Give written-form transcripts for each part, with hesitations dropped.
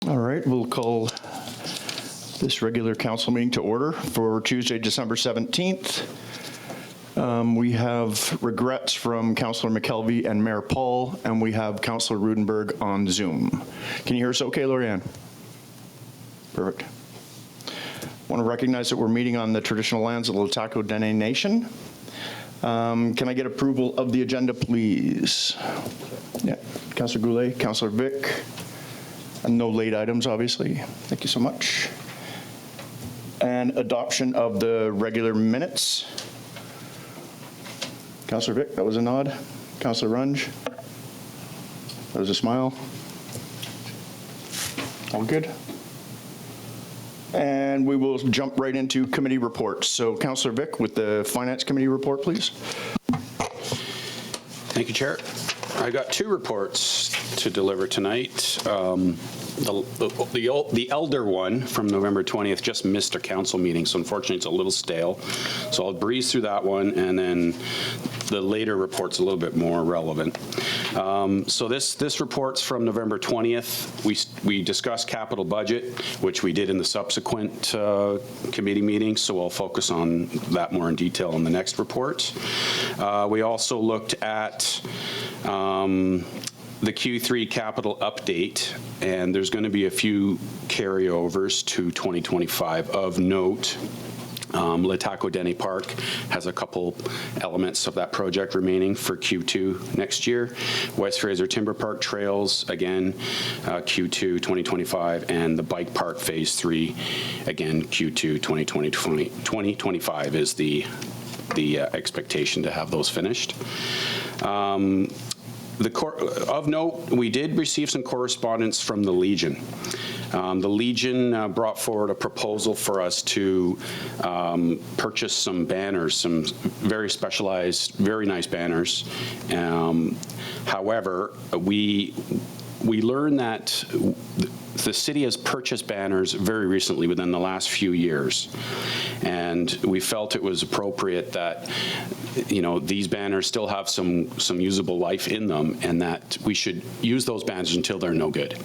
All right, we'll call this regular council meeting to order for Tuesday, December 17th. We have regrets from Councillor McKelvey and Mayor Paul, and we have Councillor Rudenberg on Zoom. Can you hear us okay, Lorianne? Perfect. I want to recognize that we're meeting on the traditional lands of the LHTAKO DENE Nation. Can I get approval of the agenda, please? Yeah, Councillor Goulet, Councillor Vic. And no late items, obviously. Thank you so much. And adoption of the regular minutes. Councillor Vic, that was a nod. Councillor Runge, that was a smile. All good. And we will jump right into committee reports. So Councillor Vic with the Finance Committee report, please. Thank you, Chair. I got two reports to deliver tonight. The elder one from November 20th just missed a council meeting, so unfortunately it's a little stale. So I'll breeze through that one, and then the later report's a little bit more relevant. So this report's from November 20th. We discussed capital budget, which we did in the subsequent committee meeting, so I'll focus on that more in detail in the next report. We also looked at the Q3 capital update, and there's going to be a few carryovers to 2025 of note. LHTAKO DENE Park has a couple elements of that project remaining for Q2 next year. West Fraser Timber Park Trails, again, Q2 2025, and the Bike Park Phase 3, again, Q2 2025 is the expectation to have those finished. Of note, we did receive some correspondence from the Legion. The Legion brought forward a proposal for us to purchase some banners, some very specialized, very nice banners. However, we learned that the city has purchased banners very recently within the last few years, and we felt it was appropriate that these banners still have some usable life in them, and that we should use those banners until they're no good.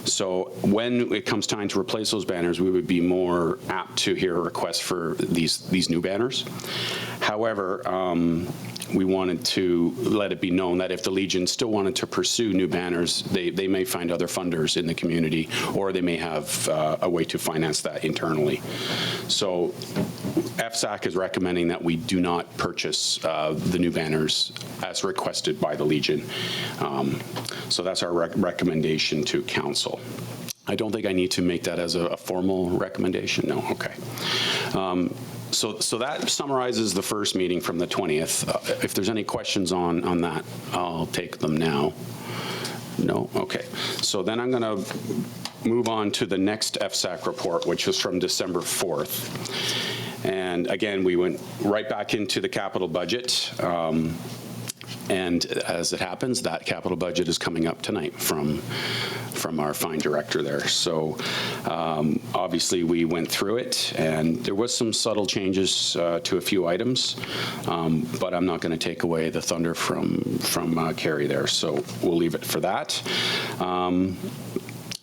So when it comes time to replace those banners, we would be more apt to hear a request for these new banners. However, we wanted to let it be known that if the Legion still wanted to pursue new banners, they may find other funders in the community, or they may have a way to finance that internally. So FSAC is recommending that we do not purchase the new banners as requested by the Legion. So that's our recommendation to council. I don't think I need to make that as a formal recommendation. No, okay. So that summarizes the first meeting from the 20th. If there's any questions on that, I'll take them now. No? Okay. So then I'm going to move on to the next FSAC report, which was from December 4th. And again, we went right back into the capital budget. And as it happens, that capital budget is coming up tonight from our fine director there. So obviously we went through it, and there was some subtle changes to a few items, but I'm not going to take away the thunder from Carrie there, so we'll leave it for that.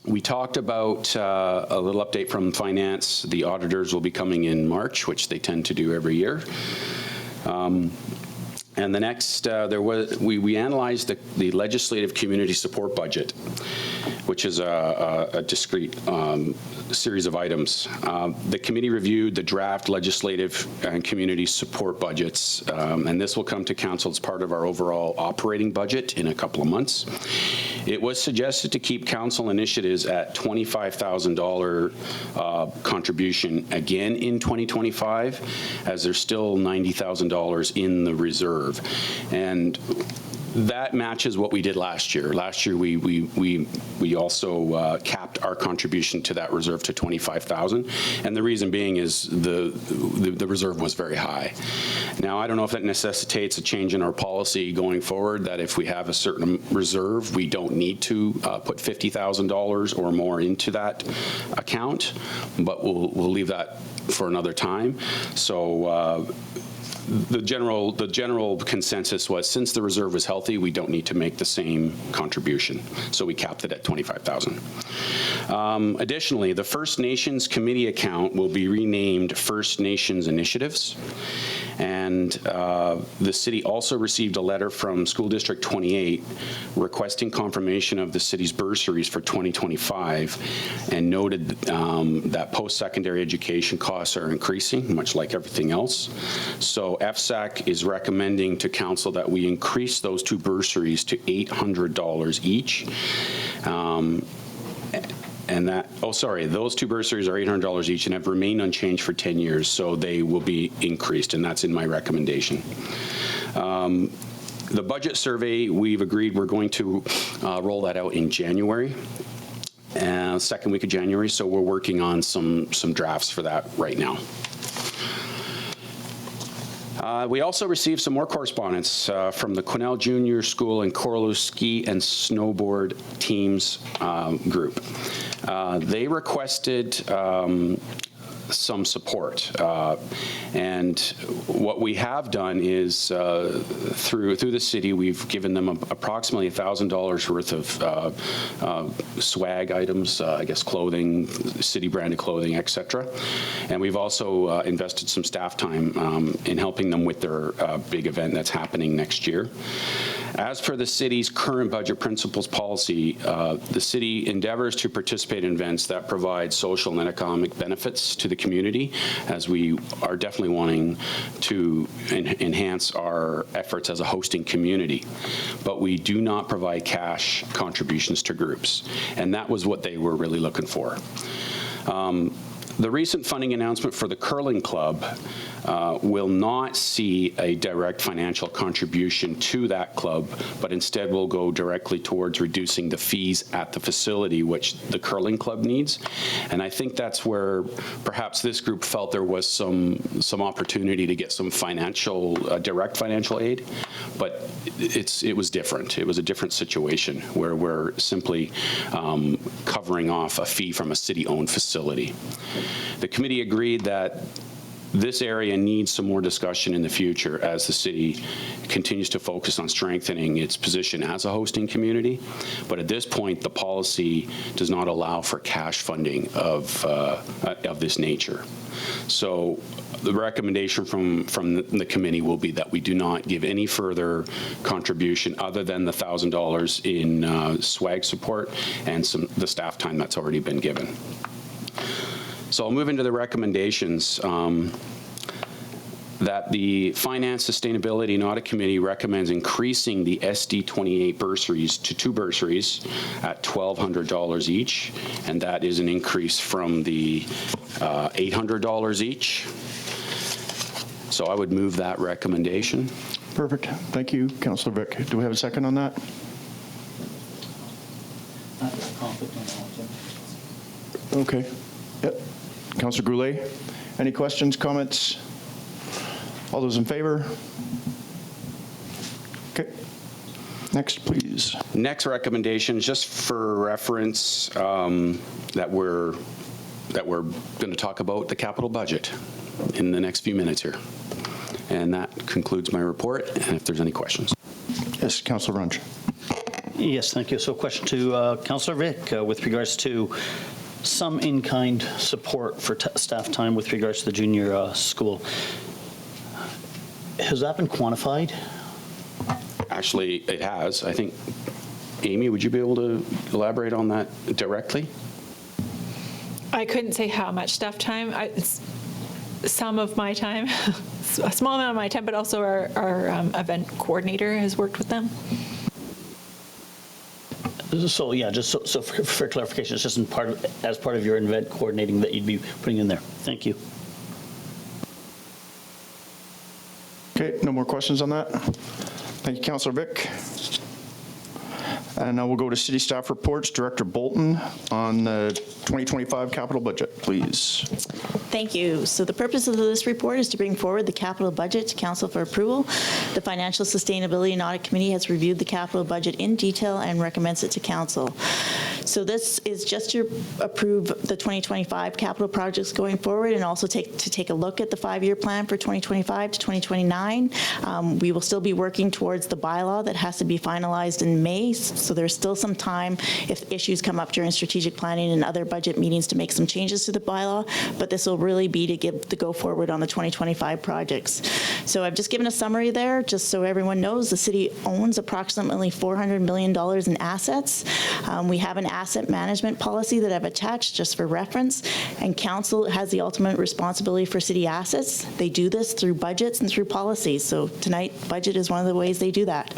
We talked about a little update from finance. The auditors will be coming in March, which they tend to do every year. And the next, we analyzed the legislative community support budget, which is a discrete series of items. The committee reviewed the draft legislative and community support budgets, and this will come to council as part of our overall operating budget in a couple of months. It was suggested to keep council initiatives at $25,000 contribution again in 2025, as there's still $90,000 in the reserve. And that matches what we did last year. Last year, we also capped our contribution to that reserve to $25,000, and the reason being is the reserve was very high. Now, I don't know if that necessitates a change in our policy going forward, that if we have a certain reserve, we don't need to put $50,000 or more into that account, but we'll leave that for another time. So the general consensus was, since the reserve was healthy healthy, we don't need to make the same contribution. So we capped it at $25,000. Additionally, the First Nations Committee account will be renamed First Nations Initiatives. And the city also received a letter from School District 28 requesting confirmation of the city's bursaries for 2025 and noted that post-secondary education costs are increasing, much like everything else. So FSAC is recommending to council that we increase those two bursaries to $800 each. And that, those two bursaries are $800 each and have remained unchanged for 10 years, so they will be increased, and that's in my recommendation. The budget survey, we've agreed we're going to roll that out in January, second week of January, so we're working on some drafts for that right now. We also received some more correspondence from the Quesnel Junior School and Coraloo Ski and Snowboard Teams group. They requested some support. And what we have done is through the city, we've given them approximately $1,000 worth of swag items, I guess clothing, city branded clothing, etc. And we've also invested some staff time in helping them with their big event that's happening next year. As for the city's current budget principles policy, the city endeavors to participate in events that provide social and economic benefits to the community, as we are definitely wanting to enhance our efforts as a hosting community. But we do not provide cash contributions to groups, and that was what they were really looking for. The recent funding announcement for the curling club will not see a direct financial contribution to that club, but instead will go directly towards reducing the fees at the facility, which the curling club needs. And I think that's where perhaps this group felt there was some opportunity to get some financial, direct financial aid, but it was different. It was a different situation where we're simply covering off a fee from a city-owned facility. The committee agreed that this area needs some more discussion in the future as the city continues to focus on strengthening its position as a hosting community. But at this point, the policy does not allow for cash funding of this nature. So the recommendation from the committee will be that we do not give any further contribution other than the $1,000 in swag support and the staff time that's already been given. So I'll move into the recommendations. That the Finance, Sustainability, and Audit Committee recommends increasing the SD28 bursaries to 2 bursaries at $1,200 each, and that is an increase from the $800 each. So I would move that recommendation. Perfect. Thank you, Councillor Vick. Do we have a second on that? Okay. Yep. Councillor Goulet, any questions, comments? All those in favor? Okay. Next, please. Next recommendation, just for reference, that we're going to talk about the capital budget in the next few minutes here. And that concludes my report, and if there's any questions. Yes, Councillor Runge. Yes, thank you. So question to Councillor Vick with regards to some in-kind support for staff time with regards to the junior school. Has that been quantified? Actually, it has. I think, Amy, would you be able to elaborate on that directly? I couldn't say how much staff time. It's some of my time, a small amount of my time, but also our event coordinator has worked with them. So yeah, just so for clarification, it's just as part of your event coordinating that you'd be putting in there. Thank you. Okay, no more questions on that? Thank you, Councillor Vick. And now we'll go to city staff reports. Director Bolton on the 2025 capital budget, please. Thank you. So the purpose of this report is to bring forward the capital budget to council for approval. The Financial Sustainability and Audit Committee has reviewed the capital budget in detail and recommends it to council. So this is just to approve the 2025 capital projects going forward, and also take a look at the 5-year plan for 2025 to 2029. We will still be working towards the bylaw that has to be finalized in May, so there's still some time if issues come up during strategic planning and other budget meetings to make some changes to the bylaw, but this will really be to give the go forward on the 2025 projects. So I've just given a summary there, just so everyone knows. The city owns approximately $400 million in assets. We have an asset management policy that I've attached just for reference, and council has the ultimate responsibility for city assets. They do this through budgets and through policies. So tonight, budget is one of the ways they do that.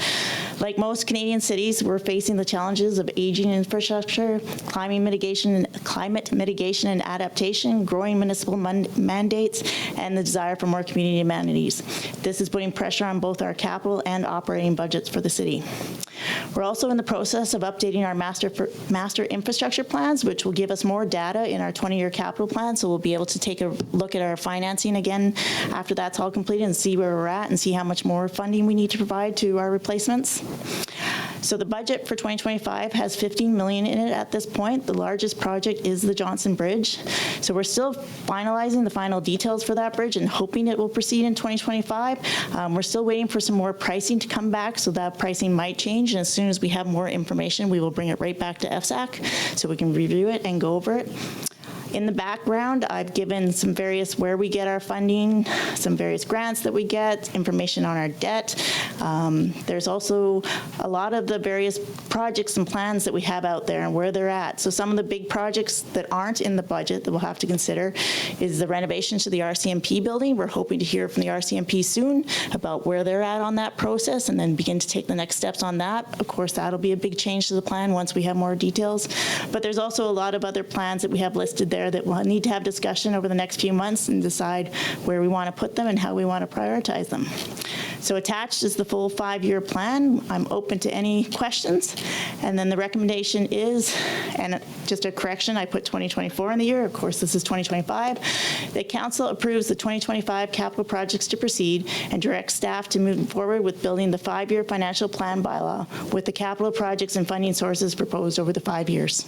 Like most Canadian cities, we're facing the challenges of aging infrastructure, climate mitigation and adaptation, growing municipal mandates, and the desire for more community amenities. This is putting pressure on both our capital and operating budgets for the city. We're also in the process of updating our master infrastructure plans, which will give us more data in our 20-year capital plan, so we'll be able to take a look at our financing again after that's all completed and see where we're at and see how much more funding we need to provide to our replacements. So the budget for 2025 has $15 million in it at this point. The largest project is the Johnson Bridge. So we're still finalizing the final details for that bridge and hoping it will proceed in 2025. We're still waiting for some more pricing to come back, so that pricing might change. And as soon as we have more information, we will bring it right back to FSAC so we can review it and go over it. In the background, I've given some various where we get our funding, some various grants that we get, information on our debt. There's also a lot of the various projects and plans that we have out there and where they're at. So some of the big projects that aren't in the budget that we'll have to consider is the renovation to the RCMP building. We're hoping to hear from the RCMP soon about where they're at on that process and then begin to take the next steps on that. Of course, that'll be a big change to the plan once we have more details. But there's also a lot of other plans that we have listed there that we'll need to have discussion over the next few months and decide where we want to put them and how we want to prioritize them. So attached is the full 5-year plan. I'm open to any questions. And then the recommendation is, and just a correction, I put 2024 in the year. Of course, this is 2025. The council approves the 2025 capital projects to proceed and directs staff to move forward with building the 5-year financial plan bylaw with the capital projects and funding sources proposed over the 5 years.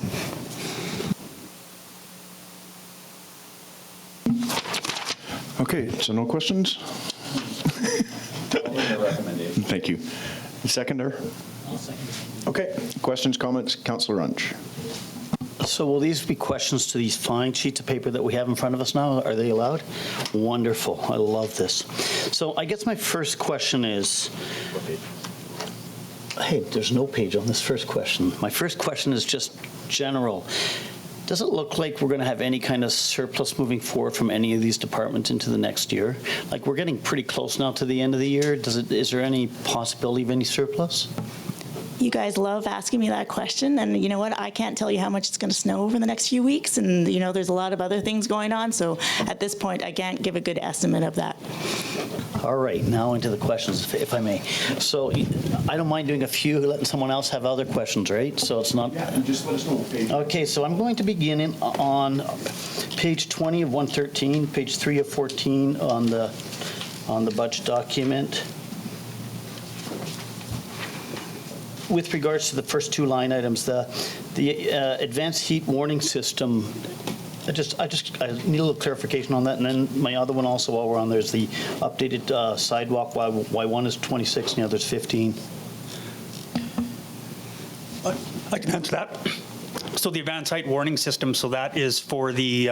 Okay, so no questions? Thank you. Seconder? Okay, questions, comments? Councillor Runch. So will these be questions to these fine sheets of paper that we have in front of us now? Are they allowed? Wonderful. I love this. So I guess my first question is, hey, there's no page on this first question. My first question is just general. Does it look like we're going to have any kind of surplus moving forward from any of these departments into the next year? Like, we're getting pretty close now to the end of the year. Is there any possibility of any surplus? You guys love asking me that question, and you know what? I can't tell you how much it's going to snow over the next few weeks, and you know there's a lot of other things going on, so at this point I can't give a good estimate of that. All right, now into the questions, if I may. So I don't mind doing a few, letting someone else have other questions, right? So it's not... Yeah, just let us know. Okay, so I'm going to begin on page 20 of 113, page 3 of 14 on the budget document. With regards to the first two line items, the advanced heat warning system, I need a little clarification on that. And then my other one also, while we're on there, is the updated sidewalk, why one is 26 and the other is 15. I can answer that. So the advanced height warning system, so that is for the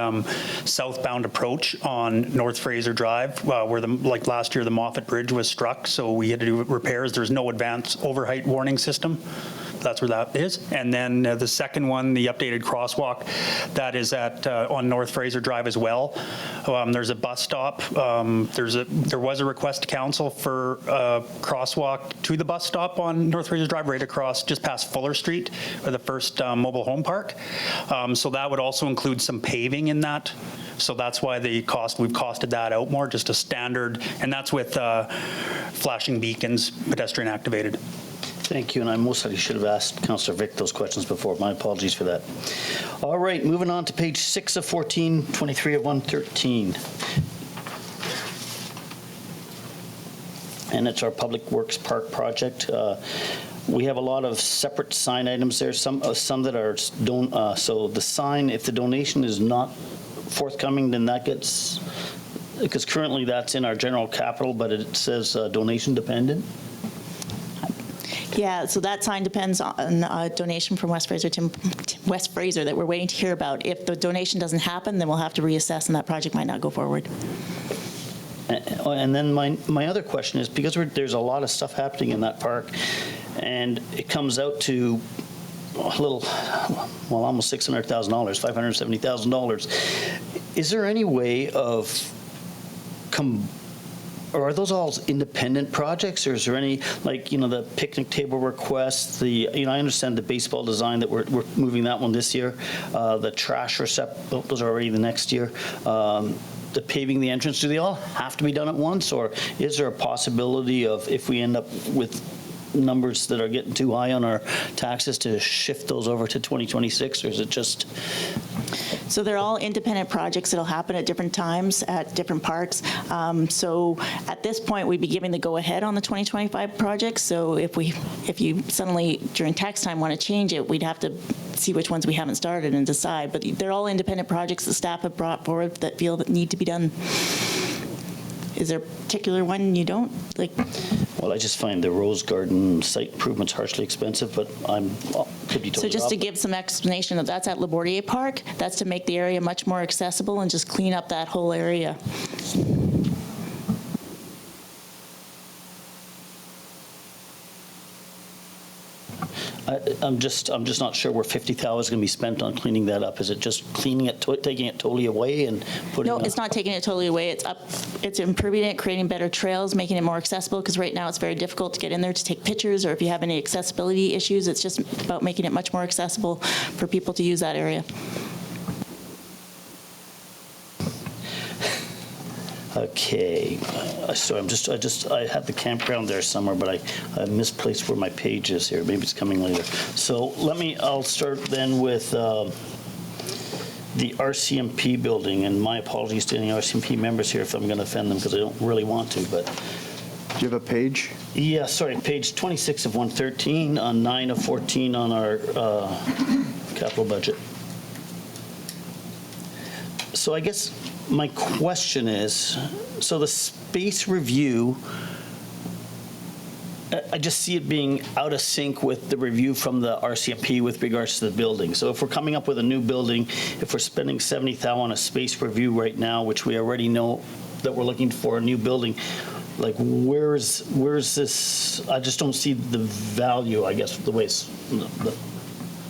southbound approach on North Fraser Drive, where like last year the Moffat Bridge was struck, so we had to do repairs. There's no advanced overheight warning system. That's where that is. And then the second one, the updated crosswalk, that is at on North Fraser Drive as well. There's a bus stop. There was a request to council for a crosswalk to the bus stop on North Fraser Drive, right across just past Fuller Street, or the first mobile home park. So that would also include some paving in that. So that's why we've costed that out more, just a standard, and that's with flashing beacons, pedestrian activated. Thank you, and I most likely should have asked Councillor Vic those questions before. My apologies for that. All right, moving on to page 6 of 14, 23 of 113. And it's our Public Works Park project. we have a lot of separate sign items there, some that are, so the sign, if the donation is not forthcoming, then that gets, because currently that's in our general capital, but it says donation dependent. Yeah, so that sign depends on a donation from West Fraser that we're waiting to hear about. If the donation doesn't happen, then we'll have to reassess and that project might not go forward. And then my other question is, because there's a lot of stuff happening in that park, and it comes out to a little, well, almost $600,000, $570,000. Is there any way of, or are those all independent projects, or is there any, like, the picnic table requests, I understand the baseball design that we're moving that one this year, the trash those are already the next year, the paving the entrance, do they all have to be done at once, or is there a possibility of, if we end up with numbers that are getting too high on our taxes, to shift those over to 2026, or is it just? So they're all independent projects that'll happen at different times at different parks. So at this point, we'd be giving the go-ahead on the 2025 projects. So if you suddenly during tax time want to change it, we'd have to see which ones we haven't started and decide. But they're all independent projects that staff have brought forward that feel that need to be done. Is there a particular one you don't like? Well, I just find the Rose Garden site improvements harshly expensive, but could be totally So just to off. give some explanation, that's at Labordier Park. That's to make the area much more accessible and just clean up that whole area. I'm just not sure where $50,000 is going to be spent on cleaning that up. Is it just cleaning it, taking it totally away and putting? No, it's not taking it totally away. It's improving it, creating better trails, making it more accessible, because right now it's very difficult to get in there to take pictures, or if you have any accessibility issues, it's just about making it much more accessible for people to use that area. Okay, so I had the campground there somewhere, but I misplaced where my page is here. Maybe it's coming later. So I'll start then with the RCMP building, and my apologies to any RCMP members here if I'm going to offend them, because I don't really want to, but. Do you have a page? Yeah, sorry, page 26 of 113 on 9 of 14 on our capital budget. So I guess my question is, so the space review, I just see it being out of sync with the review from the RCMP with regards to the building. So if we're coming up with a new building, if we're spending $70,000 on a space review right now, which we already know that we're looking for a new building, like where's this? I just don't see the value, I guess, the way it's.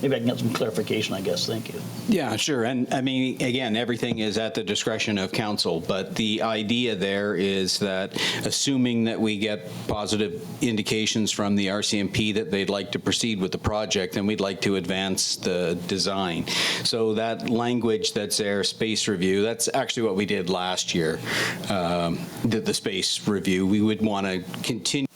Maybe I can get some clarification, I guess. Thank you. Yeah, sure. And I mean, again, everything is at the discretion of council, but the idea there is that assuming that we get positive indications from the RCMP that they'd like to proceed with the project, then we'd like to advance the design. So that language that's there, space review, that's actually what we did last year, the space review. We would want to continue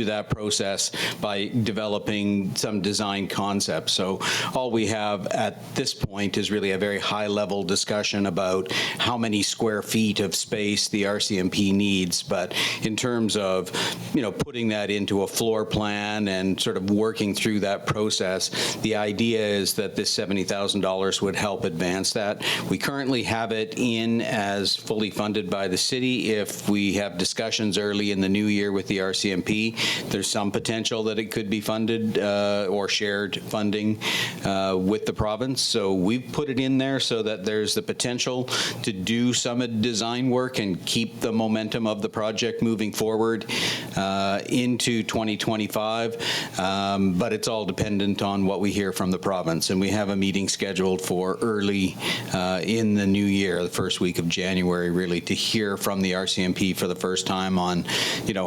that process by developing some design concepts. So all we have at this point is really a very high-level discussion about how many square feet of space the RCMP needs. But in terms of, putting that into a floor plan and sort of working through that process, the idea is that this $70,000 would help advance that. We currently have it in as fully funded by the city. If we have discussions early in the new year with the RCMP, there's some potential that it could be funded or shared funding with the province. So we've put it in there so that there's the potential to do some design work and keep the momentum of the project moving forward into 2025. But it's all dependent on what we hear from the province. And we have a meeting scheduled for early in the new year, the first week of January, really, to hear from the RCMP for the first time on,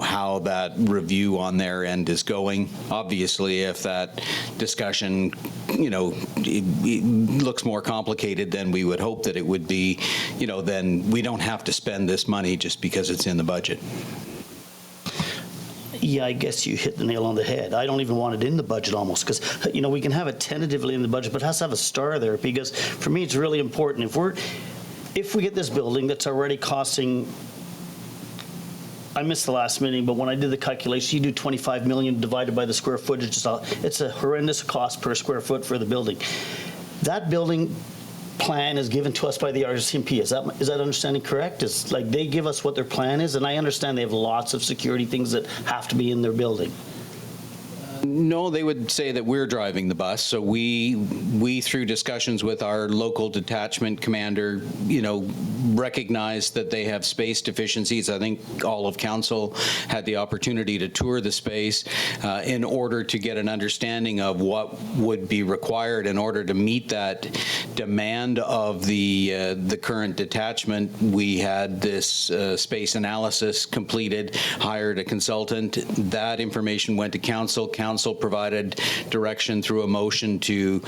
how that review on their end is going. Obviously, if that discussion, it looks more complicated than we would hope that it would be, then we don't have to spend this money just because it's in the budget. Yeah, I guess you hit the nail on the head. I don't even want it in the budget almost, because, we can have it tentatively in the budget, but it has to have a star there, because for me, it's really important. If we get this building that's already costing I missed the last meeting, but when I did the calculation, you do 25 million divided by the square footage. It's a horrendous cost per square foot for the building. That building plan is given to us by the RCMP. Is that understanding correct? It's like they give us what their plan is, and I understand they have lots of security things that have to be in their building. No, they would say that we're driving the bus. So we through discussions with our local detachment commander, recognize that they have space deficiencies. I think all of council had the opportunity to tour the space in order to get an understanding of what would be required in order to meet that demand of the current detachment. We had this space analysis completed, hired a consultant. That information went to council. Council provided direction through a motion to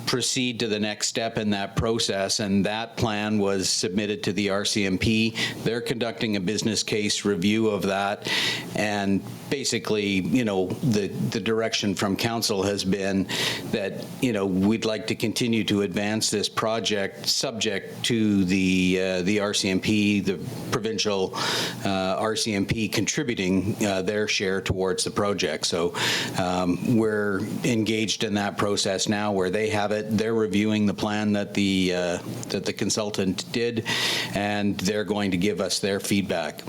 proceed to the next step in that process, and that plan was submitted to the RCMP. They're conducting a business case review of that, and basically, the direction from council has been that, we'd like to continue to advance this project subject to the RCMP, the provincial RCMP contributing their share towards the project. So we're engaged in that process now where they have it. They're reviewing the plan that the consultant did, and they're going to give us their feedback.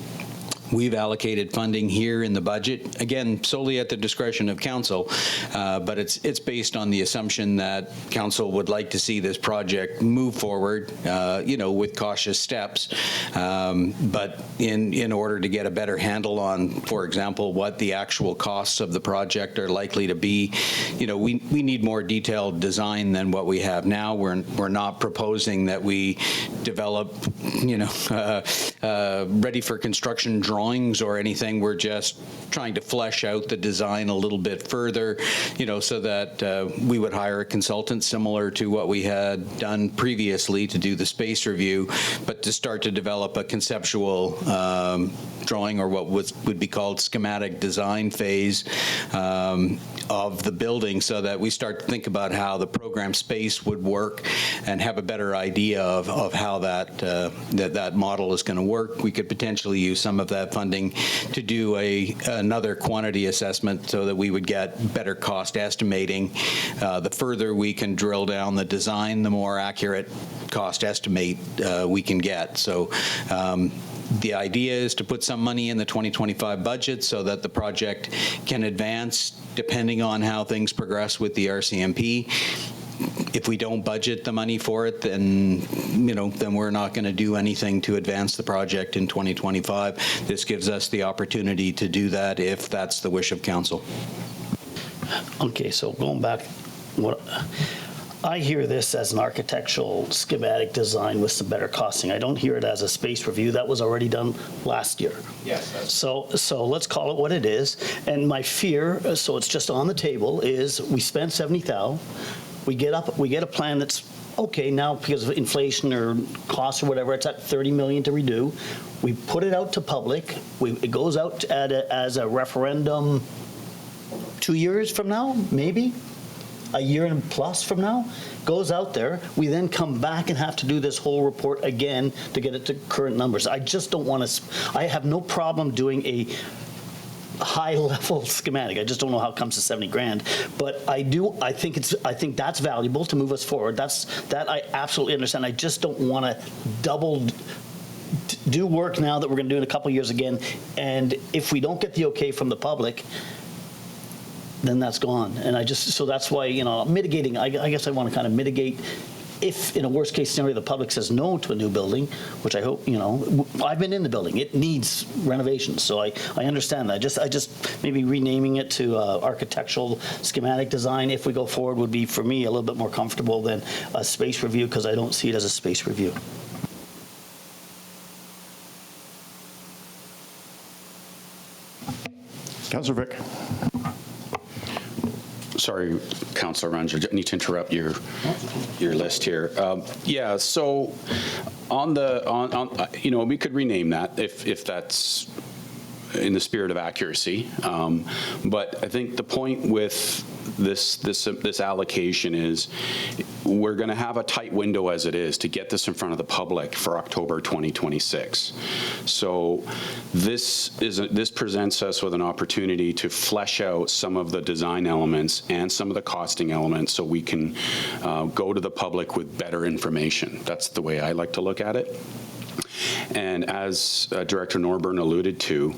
We've allocated funding here in the budget, again, solely at the discretion of council, but it's based on the assumption that council would like to see this project move forward, with cautious steps. But in order to get a better handle on, for example, what the actual costs of the project are likely to be, we need more detailed design than what we have now. We're not proposing that we develop, ready for construction drawings or anything. We're just trying to flesh out the design a little bit further, so that we would hire a consultant similar to what we had done previously to do the space review, but to start to develop a conceptual drawing, or what would be called schematic design phase of the building, so that we start to think about how the program space would work and have a better idea of how that model is going to work. We could potentially use some of that funding to do another quantity assessment so that we would get better cost estimating. The further we can drill down the design, the more accurate cost estimate we can get. So the idea is to put some money in the 2025 budget so that the project can advance depending on how things progress with the RCMP. If we don't budget the money for it, then we're not going to do anything to advance the project in 2025. This gives us the opportunity to do that if that's the wish of council. Okay, so going back, I hear this as an architectural schematic design with some better costing. I don't hear it as a space review. That was already done last year. Yes. So let's call it what it is. And my fear, so it's just on the table, is we spent 70,000. We get a plan that's okay now because of inflation or costs or whatever. It's at 30 million to redo. We put it out to public. It goes out as a referendum 2 years from now, maybe a year and plus from now. Goes out there. We then come back and have to do this whole report again to get it to current numbers. I just don't want to. I have no problem doing a high-level schematic. I just don't know how it comes to 70 grand, but I think that's valuable to move us forward. That I absolutely understand. I just don't want to do work now that we're going to do in a couple of years again, and if we don't get the okay from the public, then that's gone. And so that's why, mitigating, I guess I want to kind of mitigate. If in a worst case scenario the public says no to a new building, which I hope, I've been in the building, it needs renovation, so I understand that. I just maybe renaming it to architectural schematic design if we go forward would be for me a little bit more comfortable than a space review, because I don't see it as a space review. Councillor Vic. Sorry, Councillor Ranger, I need to interrupt your list here. Yeah, so we could rename that if that's in the spirit of accuracy. But I think the point with this allocation is, we're going to have a tight window as it is to get this in front of the public for October 2026. So this presents us with an opportunity to flesh out some of the design elements and some of the costing elements so we can go to the public with better information. That's the way I like to look at it. And as Director Norburn alluded to,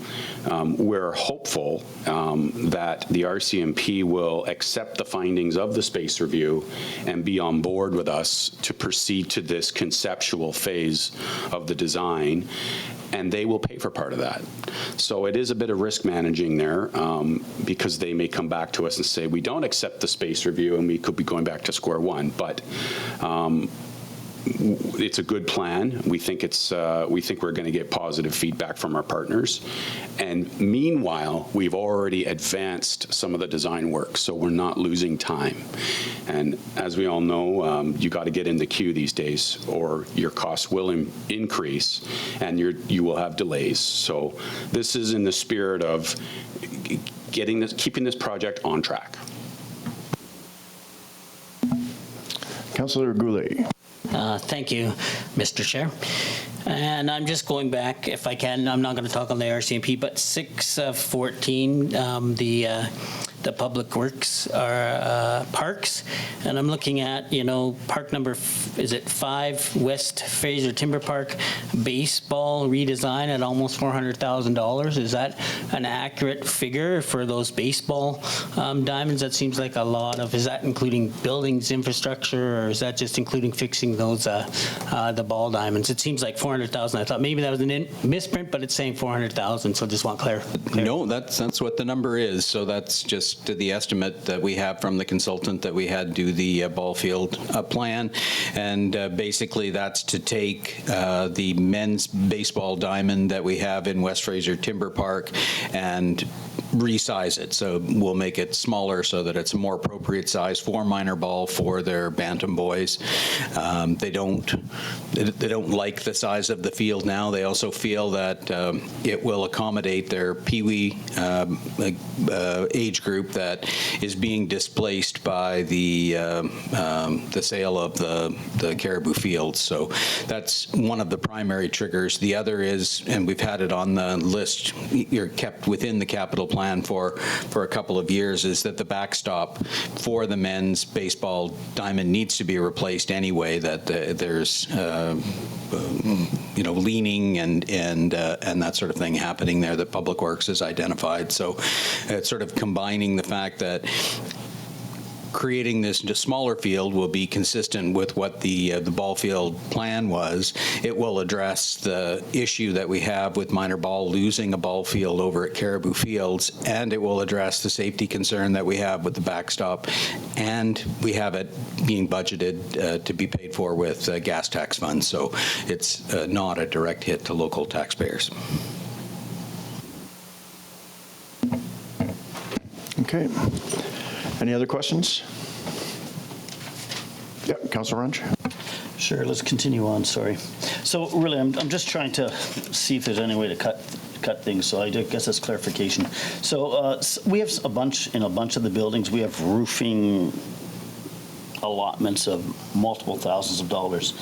we're hopeful that the RCMP will accept the findings of the space review and be on board with us to proceed to this conceptual phase of the design, and they will pay for part of that. So it is a bit of risk managing there, because they may come back to us and say, we don't accept the space review, and we could be going back to square one. But it's a good plan. We think we're going to get positive feedback from our partners. And meanwhile, we've already advanced some of the design work, so we're not losing time. And as we all know, you got to get in the queue these days, or your costs will increase, and you will have delays. So this is in the spirit of keeping this project on track. Councillor Goulet. Thank you, Mr. Chair. And I'm just going back, if I can, I'm not going to talk on the RCMP, but 614, the public works are parks, and I'm looking at, park number, is it 5, West Fraser Timber Park, baseball redesign at almost $400,000. Is that an accurate figure for those baseball diamonds? That seems like a lot of, is that including buildings, infrastructure, or is that just including fixing those, the ball diamonds? It seems like 400,000. I thought maybe that was a misprint, but it's saying 400,000, so just want clarity. No, that's what the number is. So that's just the estimate that we have from the consultant that we had do the ball field plan. And basically that's to take the men's baseball diamond that we have in West Fraser Timber Park and resize it. So we'll make it smaller so that it's a more appropriate size for minor ball for their bantam boys. They don't like the size of the field now. They also feel that it will accommodate their peewee age group that is being displaced by the sale of the caribou fields. So that's one of the primary triggers. The other is, and we've had it on the list, you're kept within the capital plan for a couple of years, is that the backstop for the men's baseball diamond needs to be replaced anyway, that there's leaning and that sort of thing happening there that Public Works has identified. So it's sort of combining the fact that creating this smaller field will be consistent with what the ball field plan was. It will address the issue that we have with minor ball losing a ball field over at Caribou Fields, and it will address the safety concern that we have with the backstop, and we have it being budgeted to be paid for with gas tax funds. So it's not a direct hit to local taxpayers. Okay. Any other questions? Yeah, Councillor Runge. Sure, let's continue on, sorry. So really, I'm just trying to see if there's any way to cut things, so I guess that's clarification. So we have a bunch of the buildings, we have roofing allotments of multiple thousands of dollars.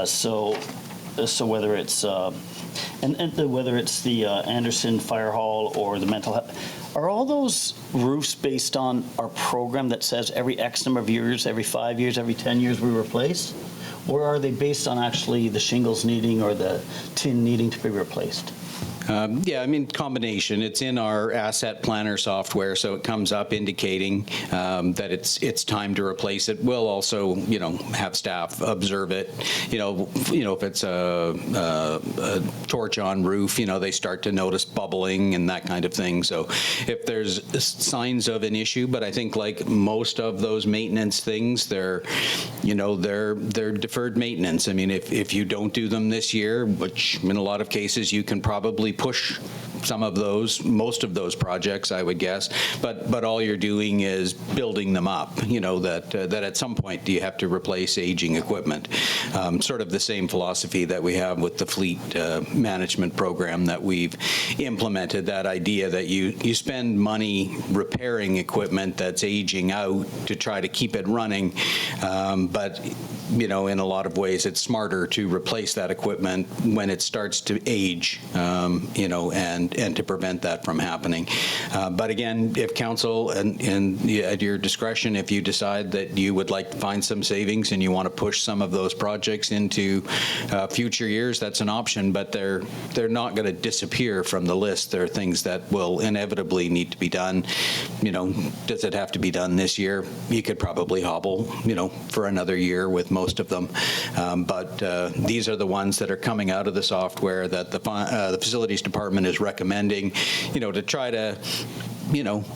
So whether it's whether it's the Anderson Fire Hall or the mental health, are all those roofs based on our program that says every X number of years, every 5 years, every 10 years we replace? Or are they based on actually the shingles needing or the tin needing to be replaced? Yeah, I mean, combination. It's in our asset planner software, so it comes up indicating that it's time to replace it. We'll also, have staff observe it. If it's a torch-on roof, they start to notice bubbling and that kind of thing. So if there's signs of an issue, but I think like most of those maintenance things, they're deferred maintenance. I mean, if you don't do them this year, which in a lot of cases you can probably push some of those, most of those projects, I would guess, but all you're doing is building them up, that at some point you have to replace aging equipment. Sort of the same philosophy that we have with the fleet management program that we've implemented, that idea that you spend money repairing equipment that's aging out to try to keep it running, but in a lot of ways it's smarter to replace that equipment when it starts to age, and to prevent that from happening. But again, if council and at your discretion, if you decide that you would like to find some savings and you want to push some of those projects into future years, that's an option, but they're not going to disappear from the list. There are things that will inevitably need to be done. Does it have to be done this year? You could probably hobble, for another year with most of them. But these are the ones that are coming out of the software that the facilities department is recommending, to try to,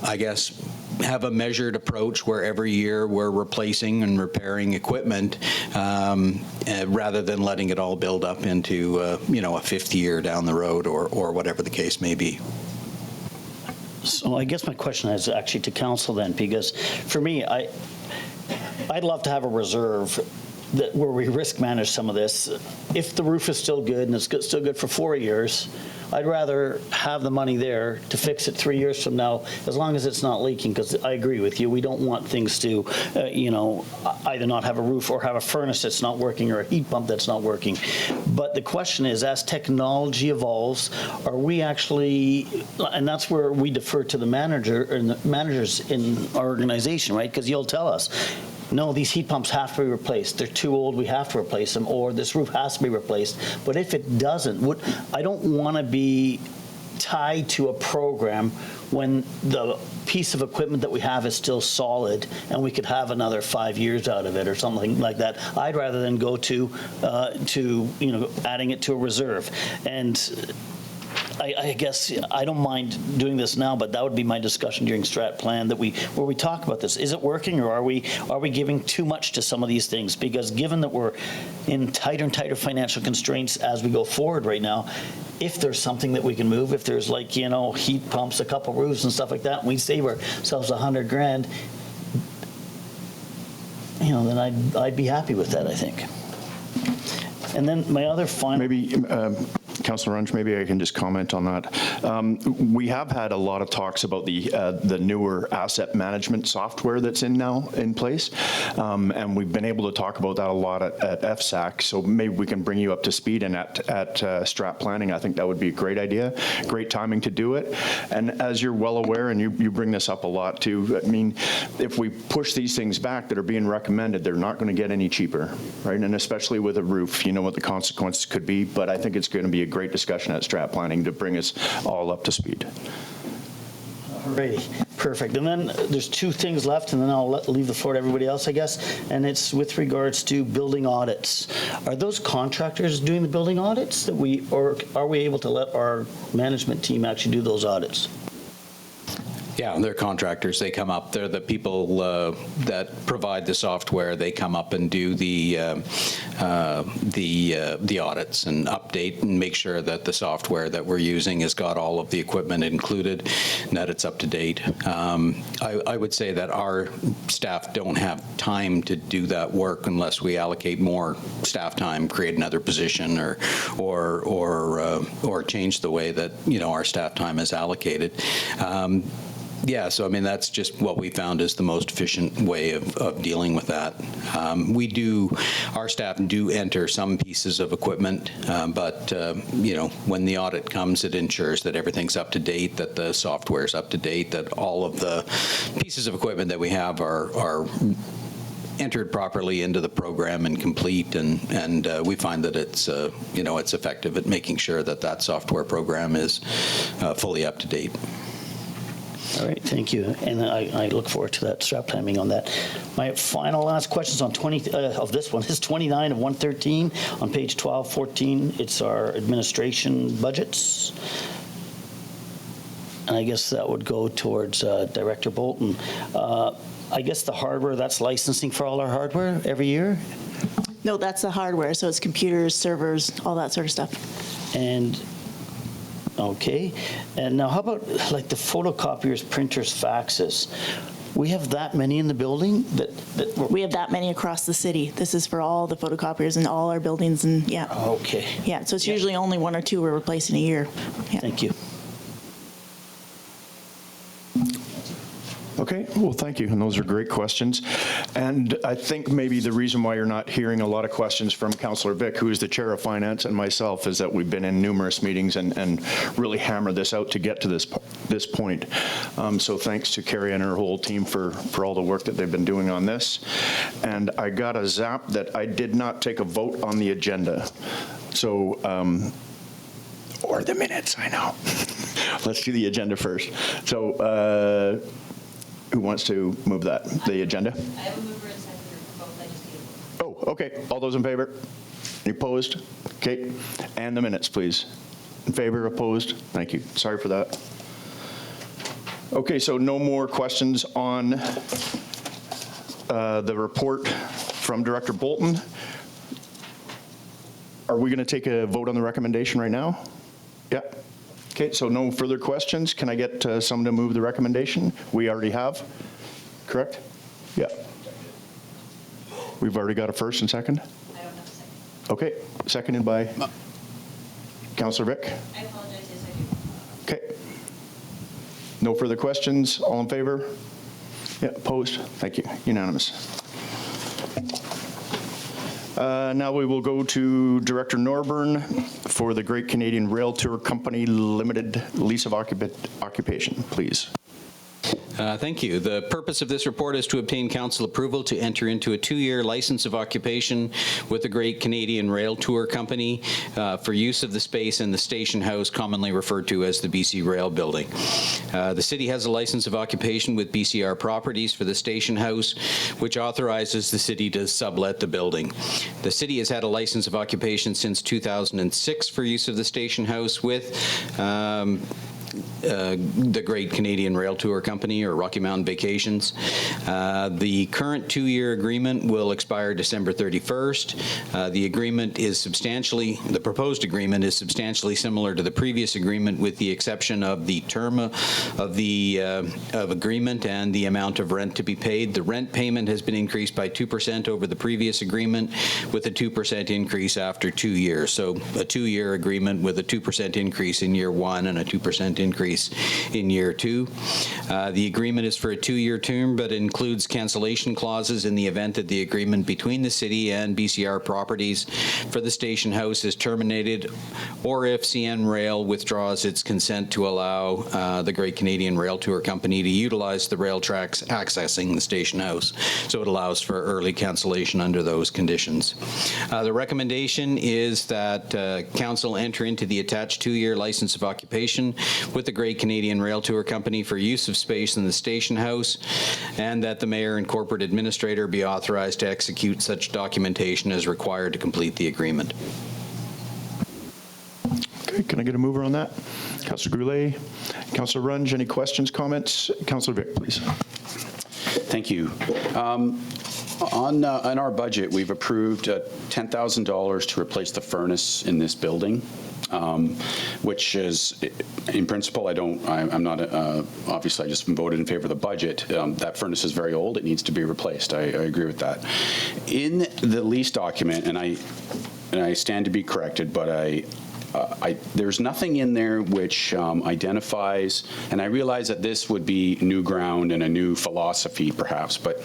I guess, have a measured approach where every year we're replacing and repairing equipment, rather than letting it all build up into, a fifth year down the road or whatever the case may be. So I guess my question is actually to council then, because for me, I'd love to have a reserve where we risk manage some of this. If the roof is still good and it's still good for 4 years, I'd rather have the money there to fix it 3 years from now, as long as it's not leaking, because I agree with you. We don't want things to, either not have a roof or have a furnace that's not working or a heat pump that's not working. But the question is, as technology evolves, are we actually, and that's where we defer to the manager and the managers in our organization, right? Because you'll tell us, no, these heat pumps have to be replaced. They're too old, we have to replace them, or this roof has to be replaced. But if it doesn't, I don't want to be tied to a program when the piece of equipment that we have is still solid and we could have another 5 years out of it or something like that. I'd rather than go to adding it to a reserve. And I guess I don't mind doing this now, but that would be my discussion during strat plan, where we talk about this. Is it working, or are we giving too much to some of these things? Because given that we're in tighter and tighter financial constraints as we go forward right now, if there's something that we can move, if there's heat pumps, a couple roofs and stuff like that, and we save ourselves $100,000, then I'd be happy with that, I think. And then my other final... Maybe, Councillor Runge, maybe I can just comment on that. We have had a lot of talks about the newer asset management software that's in place, and we've been able to talk about that a lot at FSAC, so maybe we can bring you up to speed, and at strat planning, I think that would be a great idea, great timing to do it. And as you're well aware, and you bring this up a lot too, I mean, if we push these things back that are being recommended, they're not going to get any cheaper, right? And especially with a roof, what the consequences could be, but I think it's going to be a great discussion at strat planning to bring us all up to speed. Alrighty, perfect. And then there's two things left, and then I'll leave the floor to everybody else, I guess, and it's with regards to building audits. Are those contractors doing the building audits or are we able to let our management team actually do those audits? Yeah, they're contractors. They come up. They're the people that provide the software. They come up and do the audits and update and make sure that the software that we're using has got all of the equipment included and that it's up to date. I would say that our staff don't have time to do that work unless we allocate more staff time, create another position, or change the way that our staff time is allocated. Yeah, so I mean, that's just what we found is the most efficient way of dealing with that. Our staff do enter some pieces of equipment, but when the audit comes, it ensures that everything's up to date, that the software's up to date, that all of the pieces of equipment that we have are entered properly into the program and complete, and we find that it's it's effective at making sure that software program is fully up to date. All right, thank you. And I look forward to that strat timing on that. My last questions on 20 of this one is 29 of 113 on page 1214. It's our administration budgets. And I guess that would go towards Director Bolton. I guess the hardware, that's licensing for all our hardware every year? No, that's the hardware, so it's computers, servers, all that sort of stuff. And Okay. And now how about like the photocopiers, printers, faxes? We have that many in the building that We have that many across the city. This is for all the photocopiers in all our buildings and, yeah. Okay. Yeah, so it's usually only 1 or 2 we're replacing a year. Yeah. Thank you. Okay, well, thank you, and those are great questions. And I think maybe the reason why you're not hearing a lot of questions from Councillor Vic, who is the Chair of Finance, and myself, is that we've been in numerous meetings and really hammered this out to get to this point. So thanks to Carrie and her whole team for all the work that they've been doing on this. And I got a zap that I did not take a vote on the agenda. So, or the minutes, I know. Let's do the agenda first. So, who wants to move that, the agenda? I have a mover and seconder for both legislative. Oh, okay. All those in favor? Any opposed? Okay. And the minutes, please. In favor, opposed? Thank you. Sorry for that. Okay, so no more questions on the report from Director Bolton. Are we going to take a vote on the recommendation right now? Yeah. Okay, so no further questions. Can I get someone to move the recommendation? We already have, correct? Yeah. We've already got a first and second? I don't have a second. Okay, seconded by Councillor Vic. I apologize, yes, I do. Okay. No further questions. All in favor? Yeah, opposed? Thank you. Unanimous. Now we will go to Director Norburn for the Great Canadian Rail Tour Company Limited Lease of Occupation, please. Thank you. The purpose of this report is to obtain council approval to enter into a 2-year license of occupation with the Great Canadian Rail Tour Company for use of the space in the station house, commonly referred to as the BC Rail Building. The city has a license of occupation with BCR Properties for the station house, which authorizes the city to sublet the building. The city has had a license of occupation since 2006 for use of the station house with the Great Canadian Rail Tour Company, or Rocky Mountain Vacations. The current 2-year agreement will expire December 31st. The agreement is the proposed agreement is substantially similar to the previous agreement, with the exception of the term of agreement and the amount of rent to be paid. The rent payment has been increased by 2% over the previous agreement, with a 2% increase after 2 years. So a 2-year agreement with a 2% increase in year 1 and a 2% increase in year 2. The agreement is for a 2-year term, but includes cancellation clauses in the event that the agreement between the city and BCR Properties for the station house is terminated, or if CN Rail withdraws its consent to allow the Great Canadian Rail Tour Company to utilize the rail tracks accessing the station house. So it allows for early cancellation under those conditions. The recommendation is that council enter into the attached 2-year license of occupation with the Great Canadian Rail Tour Company for use of space in the station house, and that the mayor and corporate administrator be authorized to execute such documentation as required to complete the agreement. Okay, can I get a mover on that? Councillor Goulet, Councillor Runge, any questions, comments? Councillor Vic, please. Thank you. On our budget, we've approved $10,000 to replace the furnace in this building. Which is, in principle, I'm not, obviously I just voted in favor of the budget. That furnace is very old. It needs to be replaced. I agree with that. In the lease document, and I stand to be corrected, but there's nothing in there which identifies, and I realize that this would be new ground and a new philosophy perhaps, but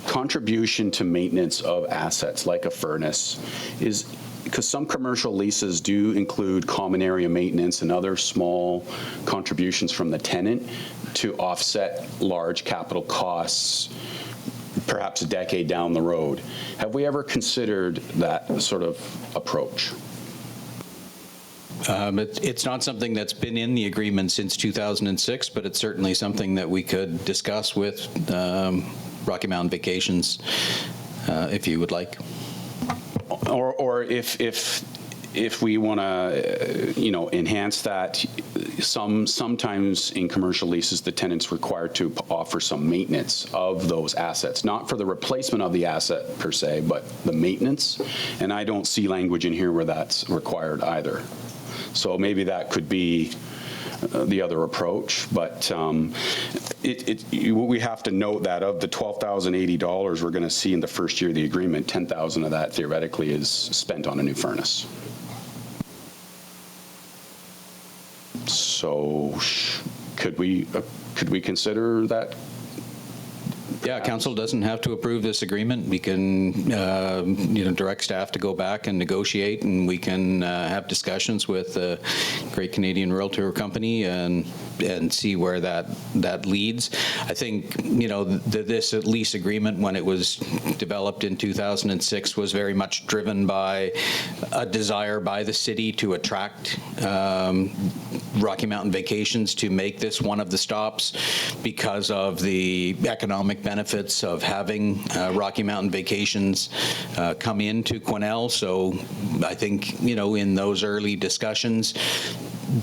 contribution to maintenance of assets like a furnace is, because some commercial leases do include common area maintenance and other small contributions from the tenant to offset large capital costs, perhaps a decade down the road. Have we ever considered that sort of approach? It's not something that's been in the agreement since 2006, but it's certainly something that we could discuss with Rocky Mountain Vacations if you would like. Or if we want to, enhance that, sometimes in commercial leases, the tenant's required to offer some maintenance of those assets, not for the replacement of the asset per se, but the maintenance. And I don't see language in here where that's required either. So maybe that could be the other approach. But we have to note that of the $12,080 we're going to see in the first year of the agreement, $10,000 of that theoretically is spent on a new furnace. So could we consider that? Yeah, council doesn't have to approve this agreement. We can, direct staff to go back and negotiate, and we can have discussions with the Great Canadian Realtor Company and see where that leads. I think, this lease agreement, when it was developed in 2006, was very much driven by a desire by the city to attract Rocky Mountain Vacations to make this one of the stops because of the economic benefits of having Rocky Mountain Vacations come into Quesnel. So I think, in those early discussions,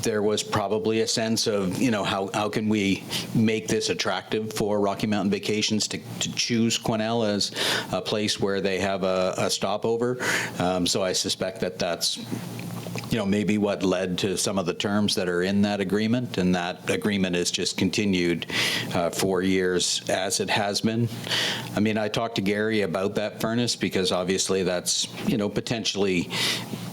there was probably a sense of, how can we make this attractive for Rocky Mountain Vacations to choose Quesnel as a place where they have a stopover. So I suspect that that's maybe what led to some of the terms that are in that agreement, and that agreement is just continued for years as it has been. I mean, I talked to Gary about that furnace because obviously that's, potentially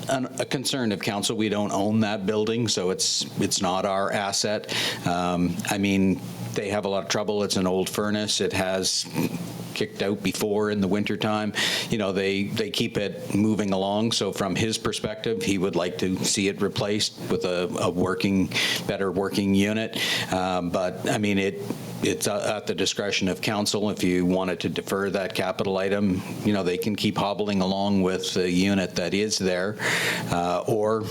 a concern of council. We don't own that building, so it's not our asset. I mean, they have a lot of trouble. It's an old furnace. It has kicked out before in the wintertime. They keep it moving along. So from his perspective, he would like to see it replaced with a better working unit. But I mean, it's at the discretion of council. If you wanted to defer that capital item, they can keep hobbling along with the unit that is there, or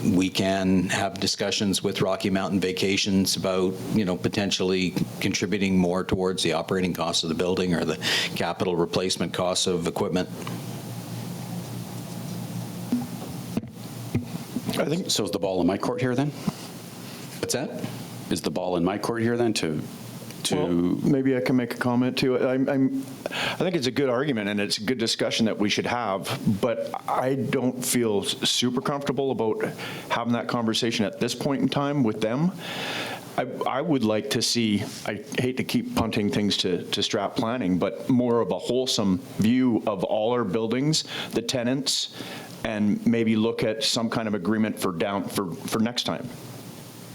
we can have discussions with Rocky Mountain Vacations about, potentially contributing more towards the operating costs of the building or the capital replacement costs of equipment. I think so. Is the ball in my court here then? What's that? Is the ball in my court here then to Well, maybe I can make a comment too. I think it's a good argument and it's a good discussion that we should have, but I don't feel super comfortable about having that conversation at this point in time with them. I would like to see, I hate to keep punting things to strat planning, but more of a wholesome view of all our buildings, the tenants, and maybe look at some kind of agreement for next time.